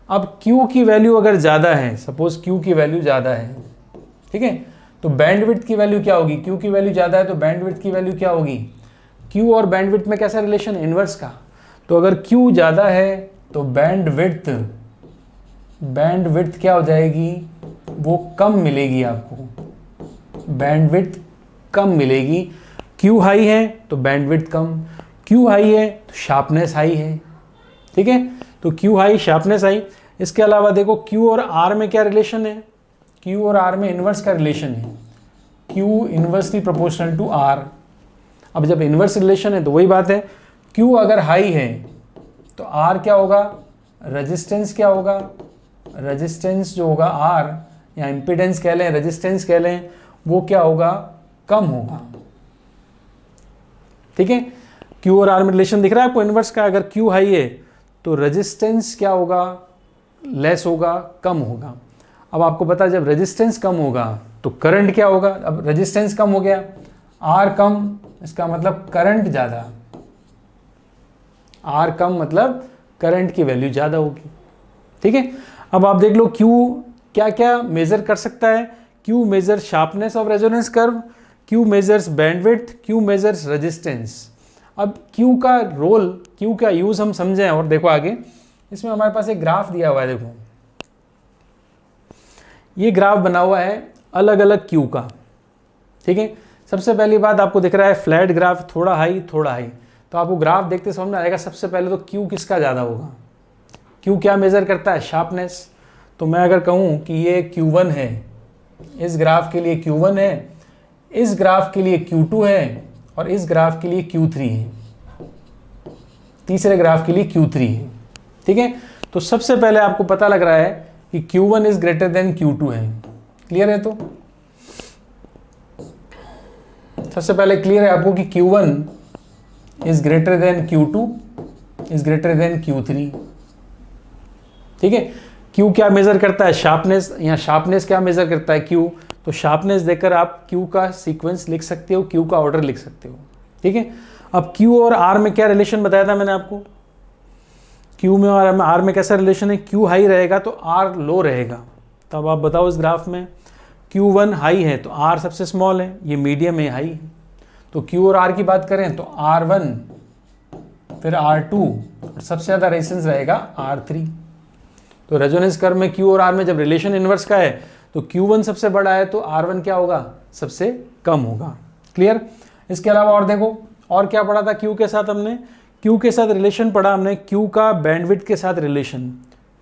अब Q की वैल्यू अगर ज़्यादा है, सपोज Q की वैल्यू ज़्यादा है, ठीक है, तो बैंडविड्थ की वैल्यू क्या होगी? Q की वैल्यू ज़्यादा है तो बैंडविड्थ की वैल्यू क्या होगी? Q और बैंडविड्थ में कैसा रिलेशन? इनवर्स का। तो अगर Q ज़्यादा है तो बैंडविड्थ क्या हो जाएगी? वो कम मिलेगी आपको, बैंडविड्थ कम मिलेगी। Q हाई है तो बैंडविड्थ कम, Q हाई है तो शार्पनेस हाई है। ठीक है, तो Q हाई, शार्पनेस हाई। इसके अलावा देखो Q और R में क्या रिलेशन है? Q और R में इन्वर्स का रिलेशन है, Q inversely proportional to R। अब जब इन्वर्स रिलेशन है तो वही बात है, Q अगर हाई है तो R क्या होगा? रेजिस्टेंस क्या होगा? रेजिस्टेंस जो होगा R, या इम्पीडेंस कह लें, रेजिस्टेंस कह लें, वो क्या होगा, कम होगा। ठीक है, Q और R में रिलेशन दिख रहा है आपको इनवर्स का। अगर Q हाई है तो रेजिस्टेंस क्या होगा, लेस होगा, कम होगा। अब आपको पता है जब रेजिस्टेंस कम होगा तो करंट क्या होगा। अब रेजिस्टेंस कम हो गया, R कम, इसका मतलब करंट ज़्यादा। R कम मतलब करंट की वैल्यू ज़्यादा होगी। ठीक है, अब आप देख लो Q क्या क्या मेजर कर सकता है। Q measure sharpness of resonance curve, Q measures bandwidth, Q measures resistance. अब Q का रोल, Q का यूज़ हम समझें और देखो आगे इसमें हमारे पास एक ग्राफ दिया हुआ है। देखो ये ग्राफ बना हुआ है अलग अलग Q का। ठीक है, सबसे पहली बात आपको दिख रहा है फ्लैट ग्राफ, थोड़ा हाई थोड़ा हाई। तो आपको ग्राफ देखते समझ में आएगा सबसे पहले तो Q किसका ज़्यादा होगा। Q क्या मेज़र करता है, शार्पनेस। तो मैं अगर कहूँ कि ये Q1 है, इस ग्राफ के लिए Q1 है, इस ग्राफ के लिए Q2 है और इस ग्राफ के लिए Q3 है, तीसरे ग्राफ के लिए Q3 है। ठीक है, तो सबसे पहले आपको पता लग रहा है कि Q1 is greater then Q2 है। क्लियर है, तो सबसे पहले क्लियर है आपको कि Q1 is greater then Q2 is greater then Q3। ठीक है, Q क्या मेजर करता है, शार्पनेस। यहाँ शार्पनेस क्या मेजर करता है, Q। तो शार्पनेस देकर आप Q का सीक्वेंस लिख सकते हो, Q का ऑर्डर लिख सकते हो। ठीक है, अब Q और R में क्या रिलेशन बताया था मैंने आपको। Q में और R में कैसा रिलेशन है, Q हाई रहेगा तो R लो रहेगा। तो अब आप बताओ इस ग्राफ में Q1 हाई है तो R सबसे स्मॉल है, ये मीडियम है, हाई। तो Q और R की बात करें तो R1 फिर R2 और सबसे ज़्यादा रेजिस्टेंस रहेगा R3। तो रेजोनेंस कर्व में Q और R में जब रिलेशन इनवर्स का है तो Q1 सबसे बड़ा है तो R1 क्या होगा, सबसे कम होगा। क्लियर। इसके अलावा और देखो और क्या पढ़ा था Q के साथ हमने, Q के साथ रिलेशन पढ़ा हमने, Q का बैंडविड्थ के साथ रिलेशन।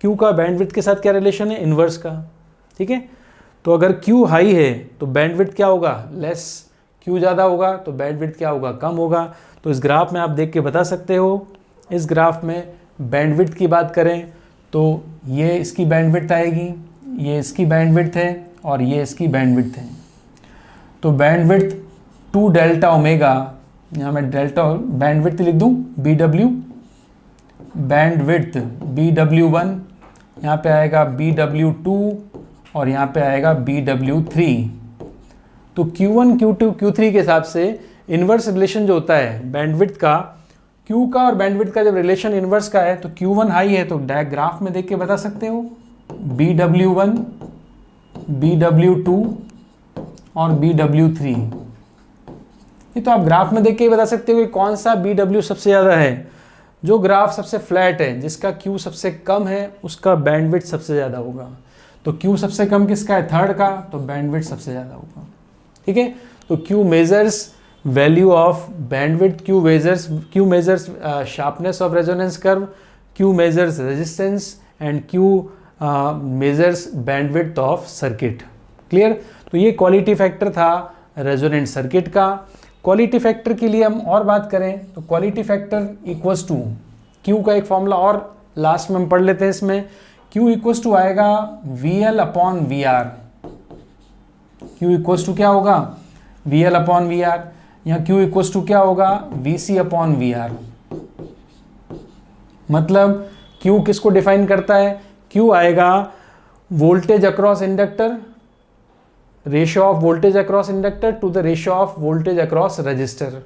Q का बैंडविड्थ के साथ क्या रिलेशन है, इनवर्स का। ठीक है, तो अगर Q हाई है तो बैंडविड्थ क्या होगा, लेस। Q ज़्यादा होगा तो बैंडविड्थ क्या होगा, कम होगा। तो इस ग्राफ में आप देख के बता सकते हो, इस ग्राफ में बैंडविड्थ की बात करें तो ये इसकी बैंडविड्थ आएगी, ये इसकी बैंडविड्थ है और ये इसकी बैंडविड्थ है। तो बैंडविड्थ 2 डेल्टा ओमेगा, यहाँ मैं डेल्टा बैंडविड्थ लिख दूँ BW, बैंडविड्थ BW1, यहाँ पे आएगा BW2 और यहाँ पे आएगा BW3। तो Q1 Q2 Q3 के हिसाब से इन्वर्स रिलेशन जो होता है बैंडविड्थ का, Q का और बैंडविड्थ का जब रिलेशन इन्वर्स का है तो Q1 हाई है तो ग्राफ में देख के बता सकते हो BW1, BW2 और BW3। ये तो आप ग्राफ में देख के ही बता सकते हो कि कौन सा BW सबसे ज़्यादा है। जो ग्राफ सबसे फ्लैट है, जिसका Q सबसे कम है, उसका बैंडविड्थ सबसे ज़्यादा होगा। तो Q सबसे कम किसका है, थर्ड का, तो बैंडविड्थ सबसे ज़्यादा होगा। ठीक है, तो Q measures value of bandwidth, Q measures sharpness of resonance curve, Q measures resistance and Q measures bandwidth of circuit. Clear. तो ये क्वालिटी फैक्टर था रेजोनेंट सर्किट का। क्वालिटी फैक्टर के लिए हम और बात करें तो quality factor equals to Q का एक फॉर्मूला और लास्ट में हम पढ़ लेते हैं इसमें। Q इक्वल्स टू आएगा VL upon VR। Q equals to क्या होगा, VL अपॉन VR। यहाँ Q इक्वल्स टू क्या होगा, VC अपॉन VR। मतलब Q किसको डिफाइन करता है, Q आएगा voltage across inductor, ratio of voltage across inductor to the ratio of voltage across resistor,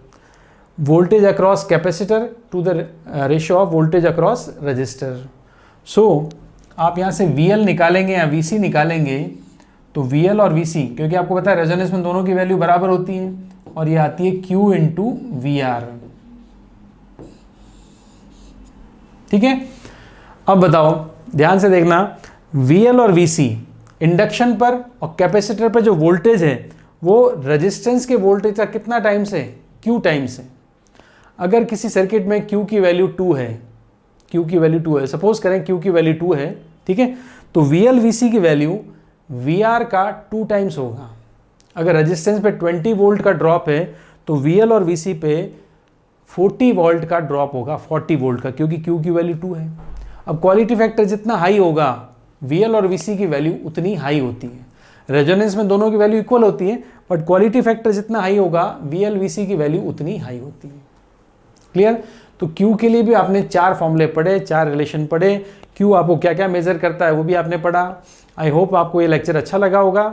voltage across capacitor to the ratio of voltage across resistor. So आप यहाँ से VL निकालेंगे या VC निकालेंगे तो VL और VC, क्योंकि आपको पता है रेजोनेंस में दोनों की वैल्यू बराबर होती है और ये आती है Q इंटू VR। ठीक है, अब बताओ ध्यान से देखना, VL और VC इंडक्शन पर और कैपेसिटर पर जो वोल्टेज है वो रेजिस्टेंस के वोल्टेज का कितना टाइम से, Q टाइम से। अगर किसी सर्किट में Q की वैल्यू 2 है, Q की वैल्यू 2 है, सपोज करें Q की वैल्यू 2 है, ठीक है, तो VL VC की वैल्यू VR का 2 टाइम्स होगा। अगर रेजिस्टेंस पे 20 वोल्ट का ड्रॉप है तो VL और VC पे 40 वोल्ट का ड्रॉप होगा, 40 वोल्ट का, क्योंकि Q की वैल्यू 2 है। अब क्वालिटी फैक्टर जितना हाई होगा VL और VC की वैल्यू उतनी हाई होती है। रेजोनेंस में दोनों की वैल्यू इक्वल होती है बट क्वालिटी फैक्टर जितना हाई होगा VLVC की वैल्यू उतनी हाई होती है। क्लियर? तो Q के लिए भी आपने 4 फॉर्मूले पढ़े, 4 रिलेशन पढ़े, Q आपको क्या क्या मेजर करता है वो भी आपने पढ़ा। आई होप आपको ये लेक्चर अच्छा लगा होगा।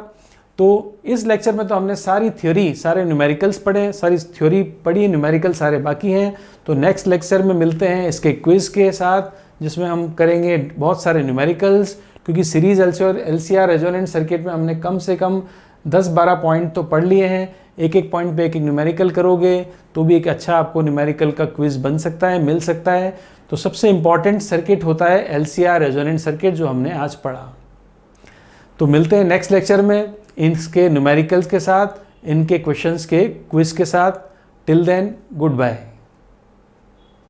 तो इस लेक्चर में तो हमने सारी थ्योरी, सारे न्यूमेरिकल्स पढ़े, सारी थ्योरी पढ़ी, न्यूमेरिकल सारे बाकी हैं। तो नेक्स्ट लेक्चर में मिलते हैं इसके क्विज़ के साथ, जिसमें हम करेंगे बहुत सारे न्यूमेरिकल्स, क्योंकि सीरीज LCR रेजोनेंट सर्किट में हमने कम से कम 10-12 पॉइंट तो पढ़ लिए हैं। एक एक पॉइंट पे एक एक न्यूमेरिकल करोगे तो भी एक अच्छा आपको न्यूमेरिकल का क्विज़ बन सकता है, मिल सकता है। तो सबसे इम्पॉर्टेंट सर्किट होता है LCR रेजोनेंट सर्किट, जो हमने आज पढ़ा। तो मिलते हैं नेक्स्ट लेक्चर में इसके न्यूमेरिकल्स के साथ, इनके क्वेश्चंस के क्विज़ के साथ। Till then, good bye.